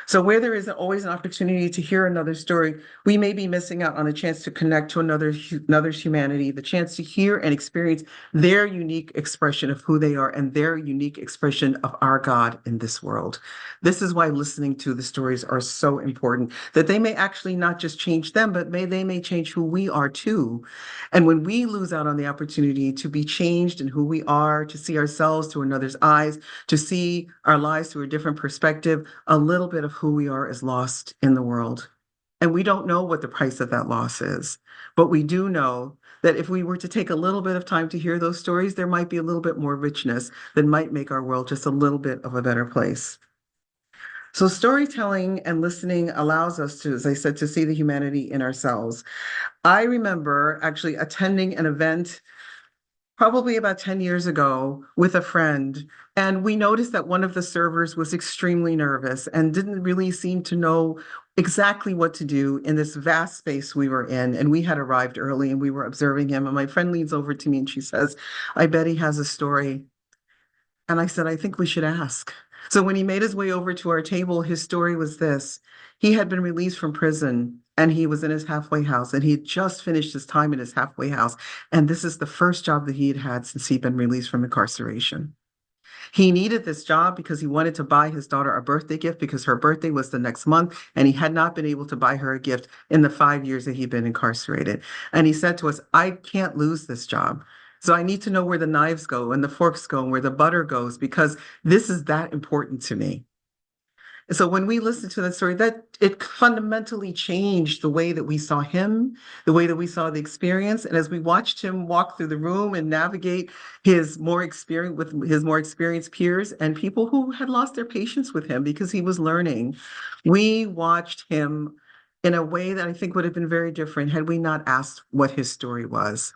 So where there is always an opportunity to hear another story, we may be missing out on a chance to connect to another's humanity, the chance to hear and experience their unique expression of who they are and their unique expression of our God in this world. This is why listening to the stories are so important, that they may actually not just change them, but they may change who we are too. And when we lose out on the opportunity to be changed in who we are, to see ourselves through another's eyes, to see our lives through a different perspective, a little bit of who we are is lost in the world. And we don't know what the price of that loss is. But we do know that if we were to take a little bit of time to hear those stories, there might be a little bit more richness that might make our world just a little bit of a better place. So storytelling and listening allows us to, as I said, to see the humanity in ourselves. I remember actually attending an event probably about 10 years ago with a friend. And we noticed that one of the servers was extremely nervous and didn't really seem to know exactly what to do in this vast space we were in. And we had arrived early and we were observing him. And my friend leans over to me and she says, "I bet he has a story." And I said, "I think we should ask." So when he made his way over to our table, his story was this. He had been released from prison and he was in his halfway house and he had just finished his time in his halfway house. And this is the first job that he had had since he'd been released from incarceration. He needed this job because he wanted to buy his daughter a birthday gift because her birthday was the next month and he had not been able to buy her a gift in the 5 years that he'd been incarcerated. And he said to us, "I can't lose this job. So I need to know where the knives go and the forks go and where the butter goes because this is that important to me." And so when we listened to that story, that it fundamentally changed the way that we saw him, the way that we saw the experience. And as we watched him walk through the room and navigate his more experience with his more experienced peers and people who had lost their patience with him because he was learning, we watched him in a way that I think would have been very different had we not asked what his story was.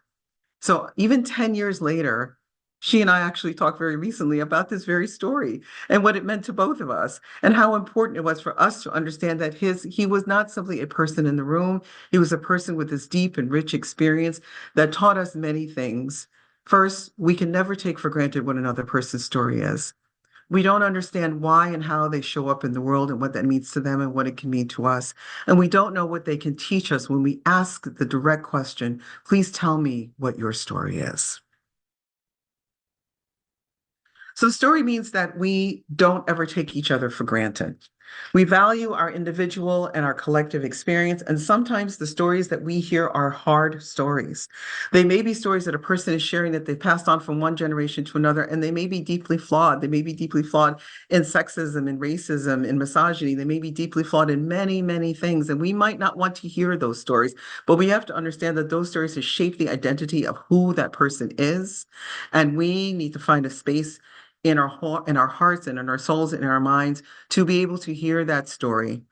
So even 10 years later, she and I actually talked very recently about this very story and what it meant to both of us and how important it was for us to understand that he was not simply a person in the room. He was a person with this deep and rich experience that taught us many things. First, we can never take for granted what another person's story is. We don't understand why and how they show up in the world and what that means to them and what it can mean to us. And we don't know what they can teach us when we ask the direct question, "Please tell me what your story is." So story means that we don't ever take each other for granted. We value our individual and our collective experience, and sometimes the stories that we hear are hard stories. They may be stories that a person is sharing that they passed on from one generation to another, and they may be deeply flawed. They may be deeply flawed in sexism, in racism, in misogyny. They may be deeply flawed in many, many things, and we might not want to hear those stories, but we have to understand that those stories have shaped the identity of who that person is, and we need to find a space in our hearts and in our souls and in our minds to be able to hear that story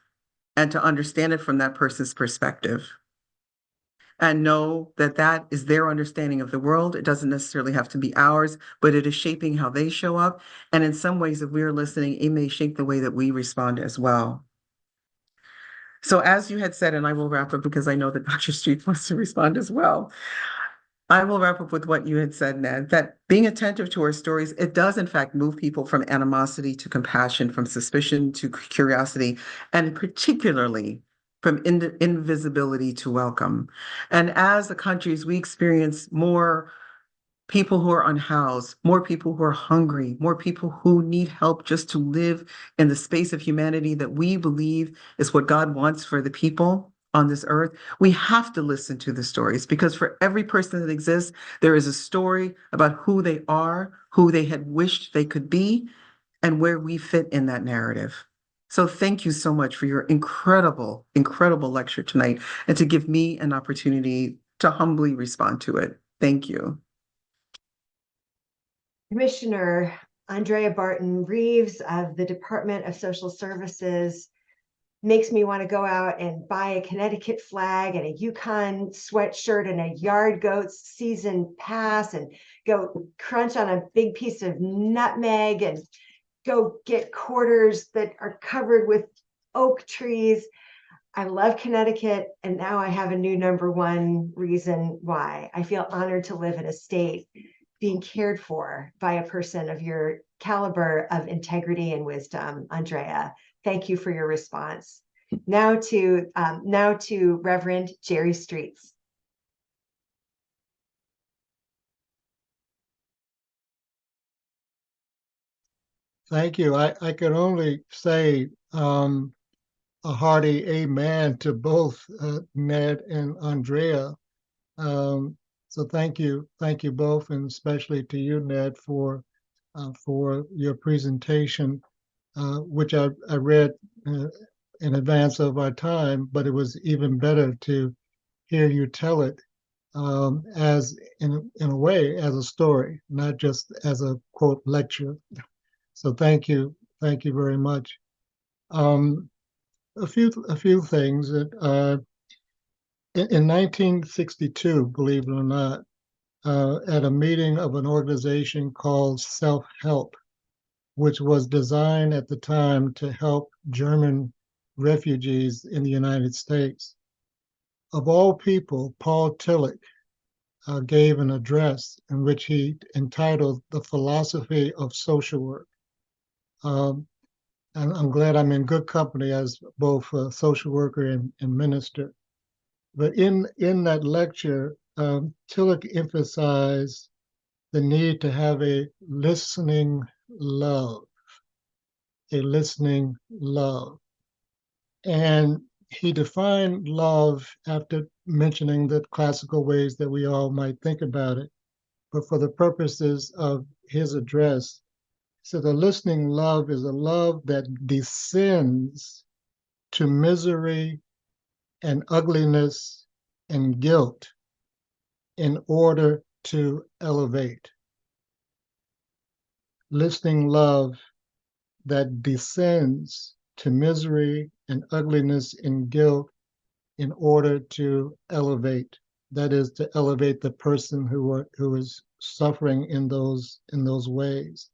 and to understand it from that person's perspective and know that that is their understanding of the world. It doesn't necessarily have to be ours, but it is shaping how they show up. And in some ways, if we are listening, it may shape the way that we respond as well. So as you had said, and I will wrap up because I know that Dr. Street wants to respond as well. I will wrap up with what you had said, Ned, that being attentive to our stories, it does in fact move people from animosity to compassion, from suspicion to curiosity, and particularly from invisibility to welcome. And as the countries, we experience more people who are unhoused, more people who are hungry, more people who need help just to live in the space of humanity that we believe is what God wants for the people on this earth. We have to listen to the stories because for every person that exists, there is a story about who they are, who they had wished they could be, and where we fit in that narrative. So thank you so much for your incredible, incredible lecture tonight and to give me an opportunity to humbly respond to it. Thank you. Commissioner Andrea Barton Reeves of the Department of Social Services makes me want to go out and buy a Connecticut flag and a Yukon sweatshirt and a Yard Goats season pass and go crunch on a big piece of nutmeg and go get quarters that are covered with oak trees. I love Connecticut, and now I have a new number one reason why. I feel honored to live in a state being cared for by a person of your caliber of integrity and wisdom, Andrea. Thank you for your response. Now to Reverend Jerry Streets. Thank you. I can only say a hearty amen to both Ned and Andrea. So thank you both, and especially to you, Ned, for your presentation, which I read in advance of our time, but it was even better to hear you tell it as in a way as a story, not just as a quote lecture. So thank you very much. A few things that in 1962, believe it or not, at a meeting of an organization called Self-Help, which was designed at the time to help German refugees in the United States. Of all people, Paul Tillich gave an address in which he entitled The Philosophy of Social Work. And I'm glad I'm in good company as both a social worker and minister. But in that lecture, Tillich emphasized the need to have a listening love. And he defined love after mentioning the classical ways that we all might think about it. But for the purposes of his address, so the listening love is a love that descends to misery and ugliness and guilt in order to elevate. Listening love that descends to misery and ugliness and guilt in order to elevate. That is, to elevate the person who is suffering in those ways.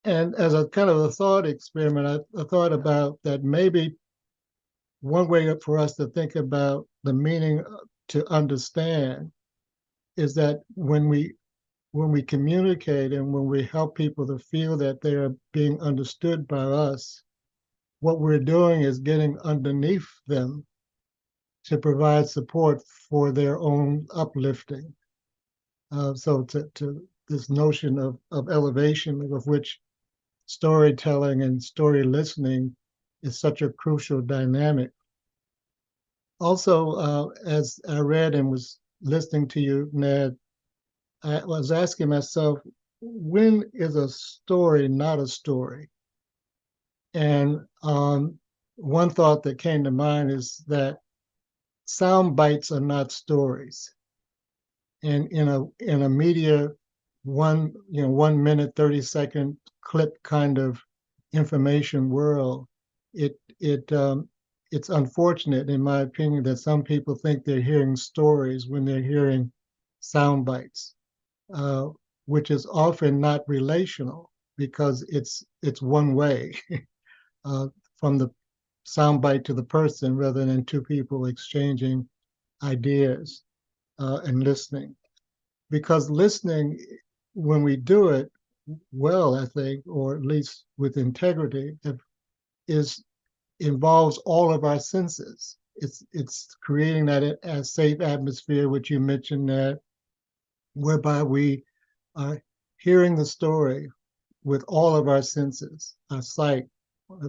And as a kind of a thought experiment, I thought about that maybe one way for us to think about the meaning to understand is that when we communicate and when we help people to feel that they are being understood by us, what we're doing is getting underneath them to provide support for their own uplifting. So to this notion of elevation, of which storytelling and story listening is such a crucial dynamic. Also, as I read and was listening to you, Ned, I was asking myself, when is a story not a story? And one thought that came to mind is that sound bites are not stories. And in a media 1 minute 30-second clip kind of information world, it's unfortunate, in my opinion, that some people think they're hearing stories when they're hearing sound bites, which is often not relational because it's one way from the soundbite to the person rather than two people exchanging ideas and listening. Because listening, when we do it well, I think, or at least with integrity, involves all of our senses. It's creating that a safe atmosphere, which you mentioned, that whereby we are hearing the story with all of our senses, our sight,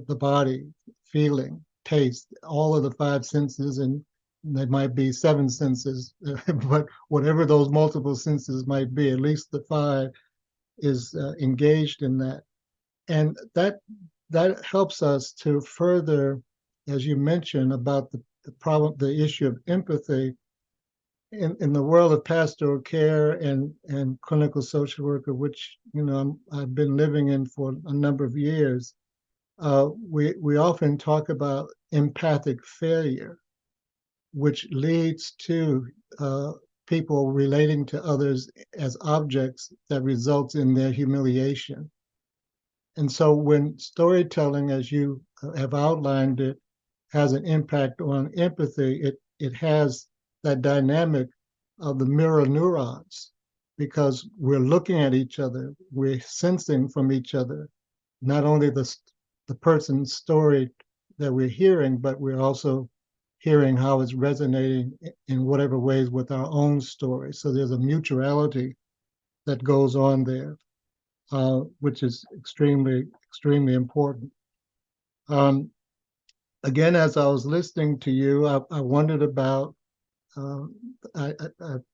the body, feeling, taste, all of the five senses, and there might be seven senses, but whatever those multiple senses might be, at least the five is engaged in that. And that helps us to further, as you mentioned, about the problem, the issue of empathy. In the world of pastoral care and clinical social worker, which I've been living in for a number of years, we often talk about empathic failure, which leads to people relating to others as objects that results in their humiliation. And so when storytelling, as you have outlined it, has an impact on empathy, it has that dynamic of the mirror neurons, because we're looking at each other, we're sensing from each other, not only the person's story that we're hearing, but we're also hearing how it's resonating in whatever ways with our own story. So there's a mutuality that goes on there, which is extremely, extremely important. Again, as I was listening to you, I wondered about, I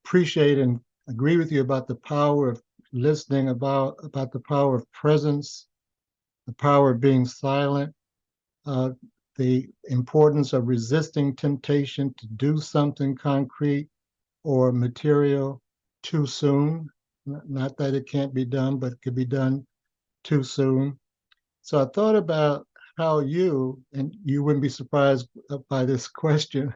appreciate and agree with you about the power of listening, about the power of presence, the power of being silent, the importance of resisting temptation to do something concrete or material too soon. Not that it can't be done, but it could be done too soon. So I thought about how you, and you wouldn't be surprised by this question,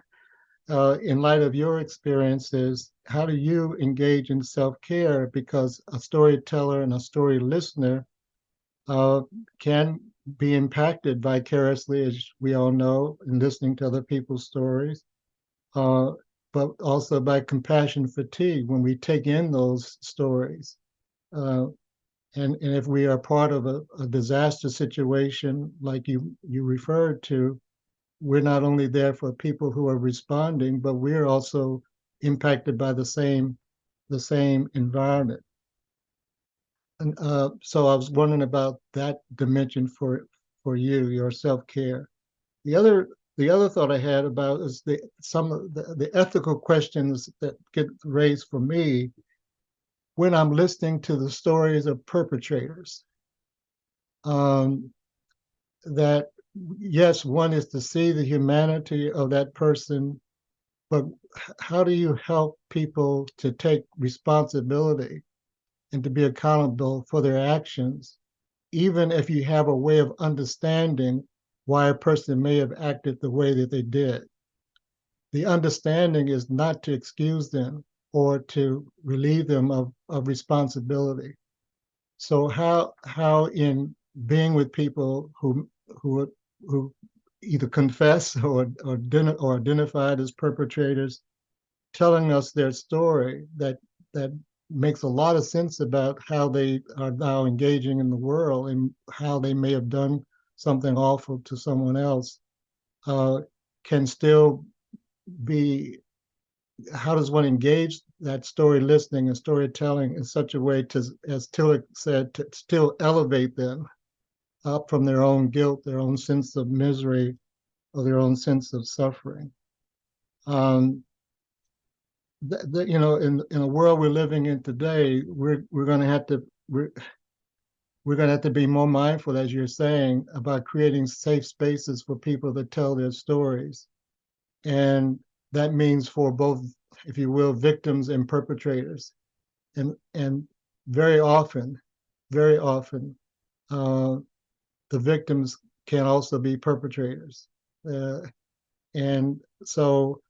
in light of your experiences, how do you engage in self-care? Because a storyteller and a story listener can be impacted vicariously, as we all know, in listening to other people's stories, but also by compassion fatigue when we take in those stories. And if we are part of a disaster situation like you referred to, we're not only there for people who are responding, but we're also impacted by the same environment. And so I was wondering about that dimension for you, your self-care. The other thought I had about is some of the ethical questions that get raised for me when I'm listening to the stories of perpetrators. That yes, one is to see the humanity of that person, but how do you help people to take responsibility and to be accountable for their actions, even if you have a way of understanding why a person may have acted the way that they did? The understanding is not to excuse them or to relieve them of responsibility. So how in being with people who either confess or identified as perpetrators, telling us their story that makes a lot of sense about how they are now engaging in the world and how they may have done something awful to someone else, can still be, how does one engage that story listening and storytelling in such a way to, as Tillich said, to still elevate them up from their own guilt, their own sense of misery, or their own sense of suffering. You know, in a world we're living in today, we're going to have to we're going to have to be more mindful, as you're saying, about creating safe spaces for people to tell their stories, and that means for both, if you will, victims and perpetrators, and very often, the victims can also be perpetrators, and so.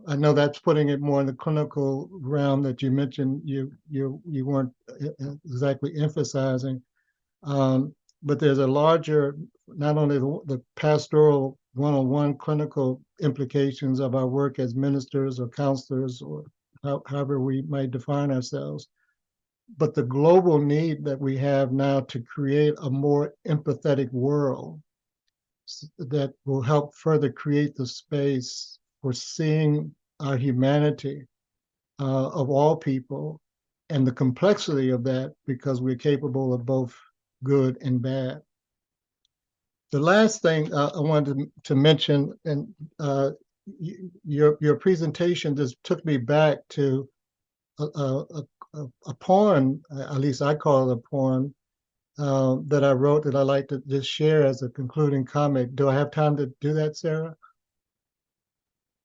I know that's putting it more in the clinical realm that you mentioned. You weren't exactly emphasizing, but there's a larger, not only the pastoral one-on-one clinical implications of our work as ministers or counselors, or however we might define ourselves, but the global need that we have now to create a more empathetic world that will help further create the space for seeing our humanity of all people and the complexity of that, because we're capable of both good and bad. The last thing I wanted to mention, and your presentation just took me back to a poem, at least I call it a poem, that I wrote that I like to just share as a concluding comment. Do I have time to do that, Sarah?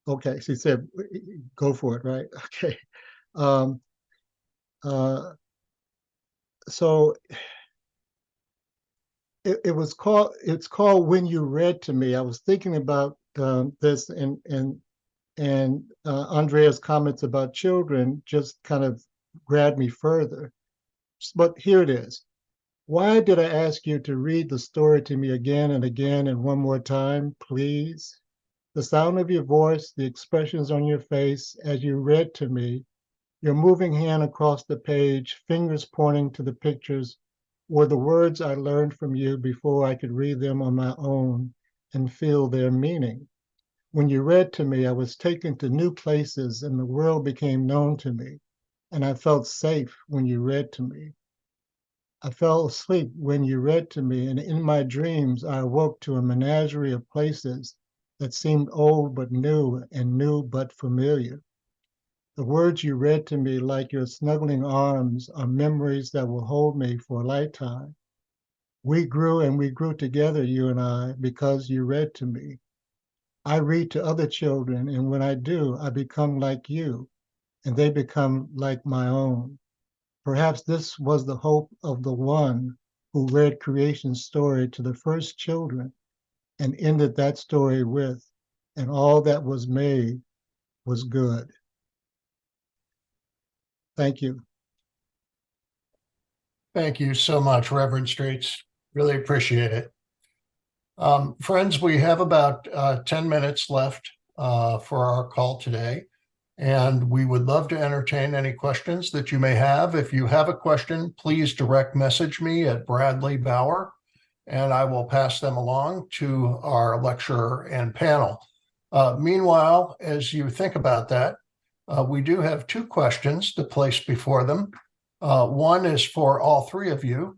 Okay, she said, go for it, right? Okay. Um, so it's called When You Read to Me. I was thinking about this, and Andrea's comments about children just kind of grabbed me further. But here it is. Why did I ask you to read the story to me again and again and one more time, please? The sound of your voice, the expressions on your face as you read to me, your moving hand across the page, fingers pointing to the pictures, were the words I learned from you before I could read them on my own and feel their meaning. When you read to me, I was taken to new places and the world became known to me, and I felt safe when you read to me. I fell asleep when you read to me, and in my dreams I awoke to a menagerie of places that seemed old but new, and new but familiar. The words you read to me, like your snuggling arms, are memories that will hold me for a lifetime. We grew and we grew together, you and I, because you read to me. I read to other children, and when I do, I become like you, and they become like my own. Perhaps this was the hope of the one who read creation's story to the first children and ended that story with, and all that was made was good. Thank you. Thank you so much, Reverend Straits. Really appreciate it. Friends, we have about 10 minutes left for our call today, and we would love to entertain any questions that you may have. If you have a question, please direct message me at Bradley Bauer, and I will pass them along to our lecturer and panel. Meanwhile, as you think about that, we do have two questions to place before them. One is for all three of you,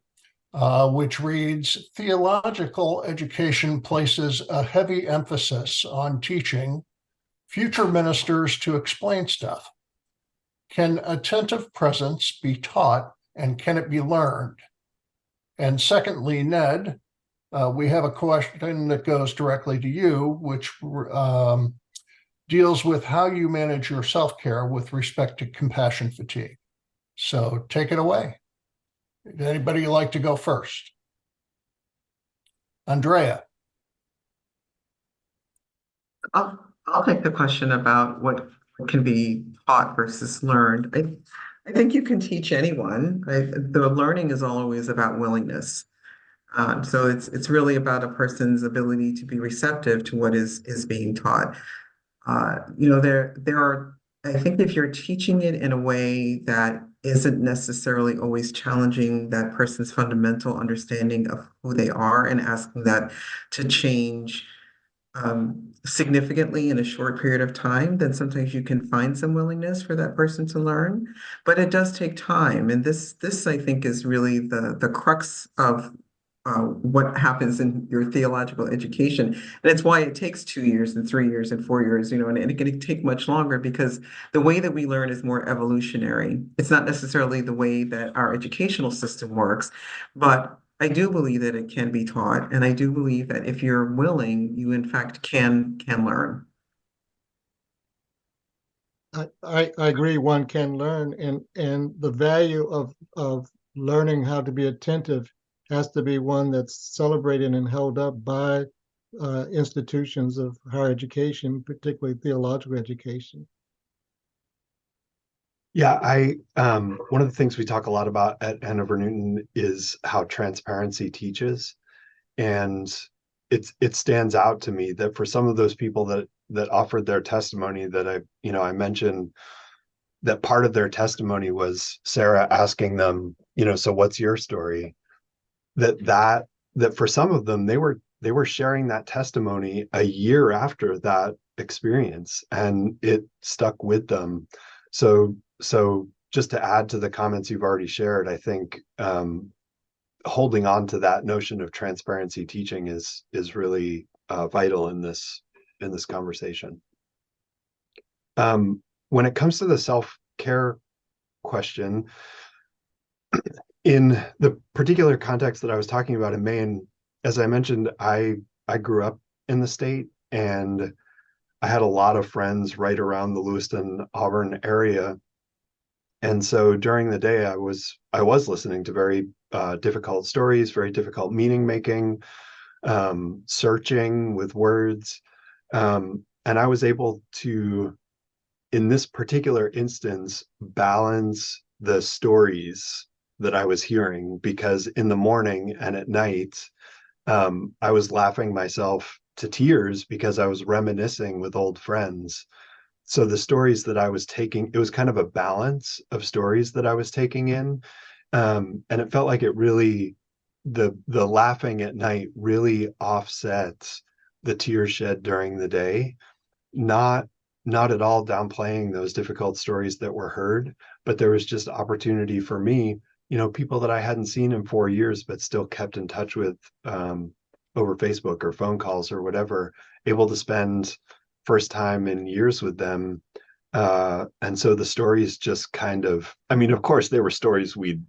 which reads, theological education places a heavy emphasis on teaching future ministers to explain stuff. Can attentive presence be taught, and can it be learned? And secondly, Ned, we have a question that goes directly to you, which deals with how you manage your self-care with respect to compassion fatigue. So take it away. Anybody like to go first? Andrea. I'll take the question about what can be taught versus learned. I think you can teach anyone. The learning is always about willingness. So it's really about a person's ability to be receptive to what is being taught. There are, I think if you're teaching it in a way that isn't necessarily always challenging that person's fundamental understanding of who they are and asking that to change significantly in a short period of time, then sometimes you can find some willingness for that person to learn. But it does take time. And this I think is really the crux of what happens in your theological education. And it's why it takes 2 years and 3 years and 4 years, and it can take much longer because the way that we learn is more evolutionary. It's not necessarily the way that our educational system works, but I do believe that it can be taught, and I do believe that if you're willing, you in fact can learn. I agree, one can learn, and the value of learning how to be attentive has to be one that's celebrated and held up by institutions of higher education, particularly theological education. Yeah, one of the things we talk a lot about at Andover Newton is how transparency teaches. And it stands out to me that for some of those people that offered their testimony that I mentioned, that part of their testimony was Sarah asking them, so what's your story? That for some of them, they were sharing that testimony a year after that experience, and it stuck with them. So just to add to the comments you've already shared, I think holding on to that notion of transparency teaching is really vital in this conversation. When it comes to the self-care question, in the particular context that I was talking about in Maine, as I mentioned, I grew up in the state, and I had a lot of friends right around the Lewiston, Auburn area. And so during the day, I was listening to very difficult stories, very difficult meaning making, searching with words. And I was able to, in this particular instance, balance the stories that I was hearing, because in the morning and at night, I was laughing myself to tears because I was reminiscing with old friends. So the stories that I was taking, it was kind of a balance of stories that I was taking in. And it felt like it really, the laughing at night really offset the tears shed during the day. Not at all downplaying those difficult stories that were heard, but there was just opportunity for me, people that I hadn't seen in 4 years, but still kept in touch with over Facebook or phone calls or whatever, able to spend first time in years with them. And so the stories just kind of, of course, they were stories we'd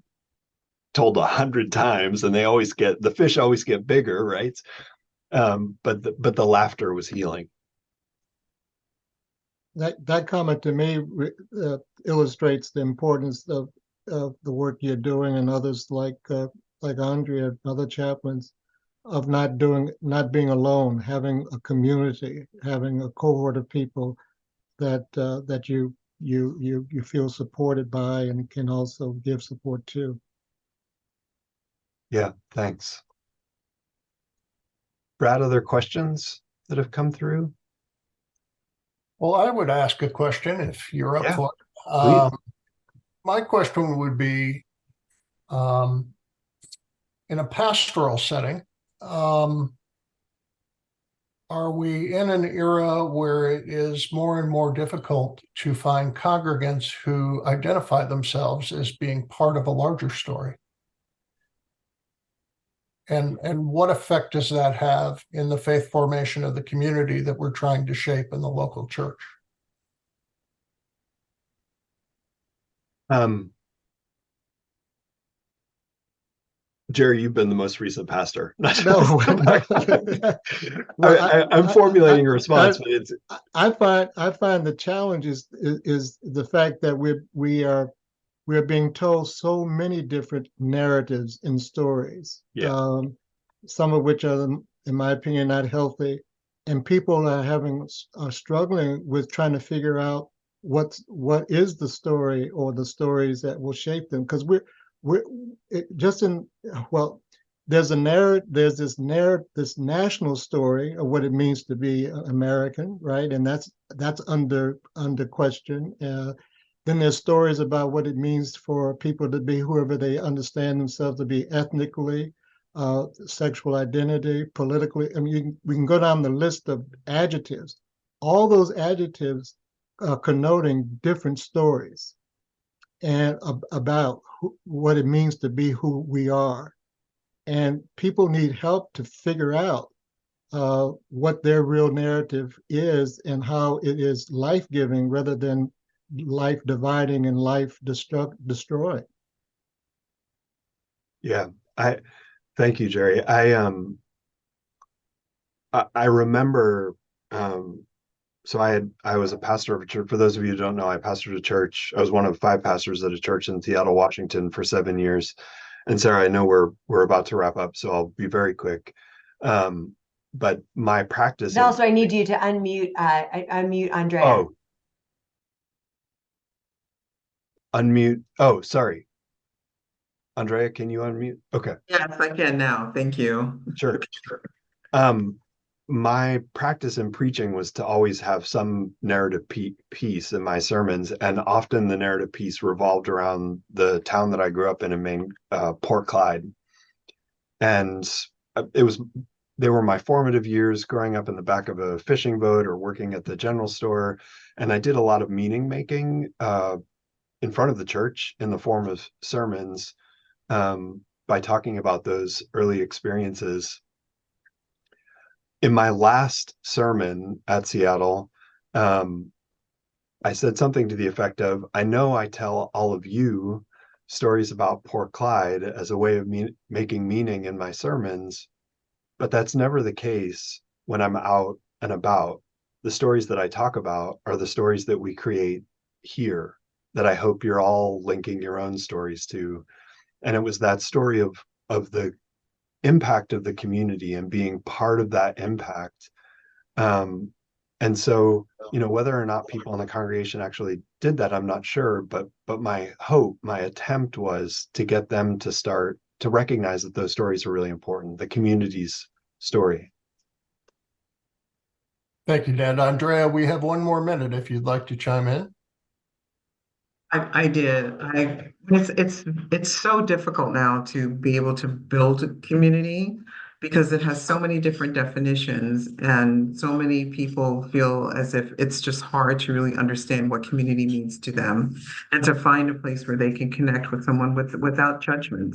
told 100 times, and the fish always get bigger, right? But the laughter was healing. That comment to me illustrates the importance of the work you're doing, and others like Andrea and other chaplains, of not being alone, having a community, having a cohort of people that you feel supported by and can also give support to. Yeah, thanks. Brad, other questions that have come through? Well, I would ask a question if you're up for it. My question would be, in a pastoral setting, are we in an era where it is more and more difficult to find congregants who identify themselves as being part of a larger story? And what effect does that have in the faith formation of the community that we're trying to shape in the local church? Jerry, you've been the most recent pastor. No, I'm formulating a response, but it's. I find the challenge is the fact that we're being told so many different narratives and stories, some of which are, in my opinion, not healthy, and people are struggling with trying to figure out what is the story or the stories that will shape them, because there's this national story of what it means to be American, right? And that's under question. Then there's stories about what it means for people to be whoever they understand themselves to be ethnically, sexual identity, politically. We can go down the list of adjectives. All those adjectives connoting different stories and about what it means to be who we are. And people need help to figure out what their real narrative is and how it is life-giving rather than life dividing and life destroying. Yeah, I thank you, Jerry. I remember so I was a pastor of a church. For those of you who don't know, I pastored a church. I was one of 5 pastors at a church in Seattle, Washington for 7 years. And Sarah, I know we're about to wrap up, so I'll be very quick. But my practice. And also, I need you to unmute Andrea. Oh, unmute. Oh, sorry. Andrea, can you unmute? Okay. Yes, I can now. Thank you. Sure. My practice in preaching was to always have some narrative piece in my sermons, and often the narrative piece revolved around the town that I grew up in Maine, Port Clyde. And they were my formative years growing up in the back of a fishing boat or working at the general store. And I did a lot of meaning making in front of the church in the form of sermons by talking about those early experiences. In my last sermon at Seattle, I said something to the effect of, I know I tell all of you stories about Port Clyde as a way of making meaning in my sermons, but that's never the case when I'm out and about. The stories that I talk about are the stories that we create here, that I hope you're all linking your own stories to. And it was that story of the impact of the community and being part of that impact. And so, whether or not people in the congregation actually did that, I'm not sure, but my hope, my attempt was to get them to start to recognize that those stories are really important, the community's story. Thank you, Dan. Andrea, we have 1 more minute if you'd like to chime in. I did. It's so difficult now to be able to build a community because it has so many different definitions, and so many people feel as if it's just hard to really understand what community means to them and to find a place where they can connect with someone without judgment.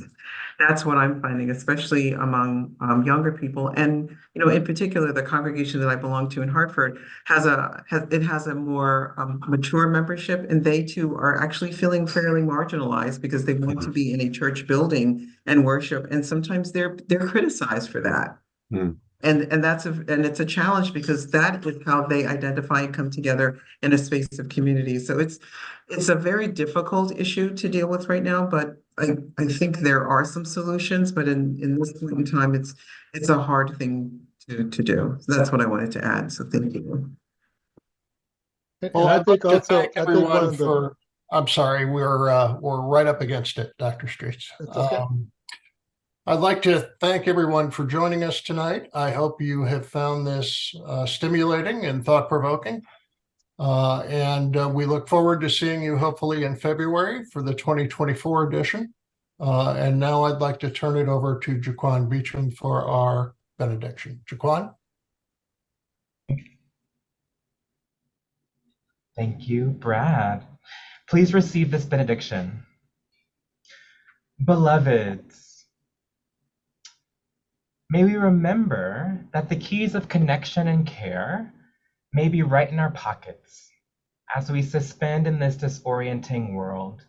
That's what I'm finding, especially among younger people. And, in particular, the congregation that I belong to in Hartford has a more mature membership, and they too are actually feeling fairly marginalized because they want to be in a church building and worship, and sometimes they're criticized for that. Hmm. And it's a challenge because that is how they identify and come together in a space of community. So it's a very difficult issue to deal with right now, but I think there are some solutions, but in this point in time, it's a hard thing to do. So that's what I wanted to add. So thank you. And Well, I I'd think like to also, thank I think one everyone of the, for, I'm sorry, we're right up against it, Dr. Streets. That's okay. I'd like to thank everyone for joining us tonight. I hope you have found this stimulating and thought-provoking. And we look forward to seeing you hopefully in February for the 2024 edition. And now I'd like to turn it over to Jaquan Beecham for our benediction. Jaquan? Thank you, Brad. Please receive this benediction. Beloveds, may we remember that the keys of connection and care may be right in our pockets as we suspend in this disorienting world.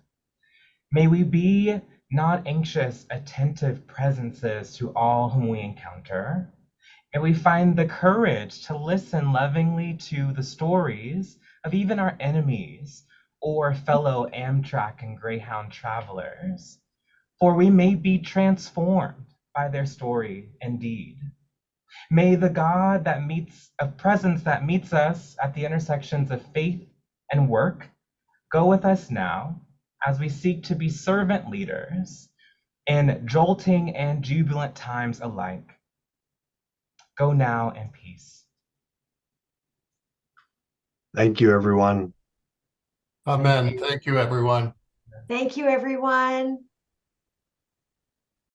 May we be not anxious, attentive presences to all whom we encounter. May we find the courage to listen lovingly to the stories of even our enemies or fellow Amtrak and Greyhound travelers, for we may be transformed by their story indeed. May the God of presence that meets us at the intersections of faith and work go with us now as we seek to be servant leaders in jolting and jubilant times alike. Go now in peace. Thank you, everyone. Amen. Thank you, everyone. Thank you, everyone.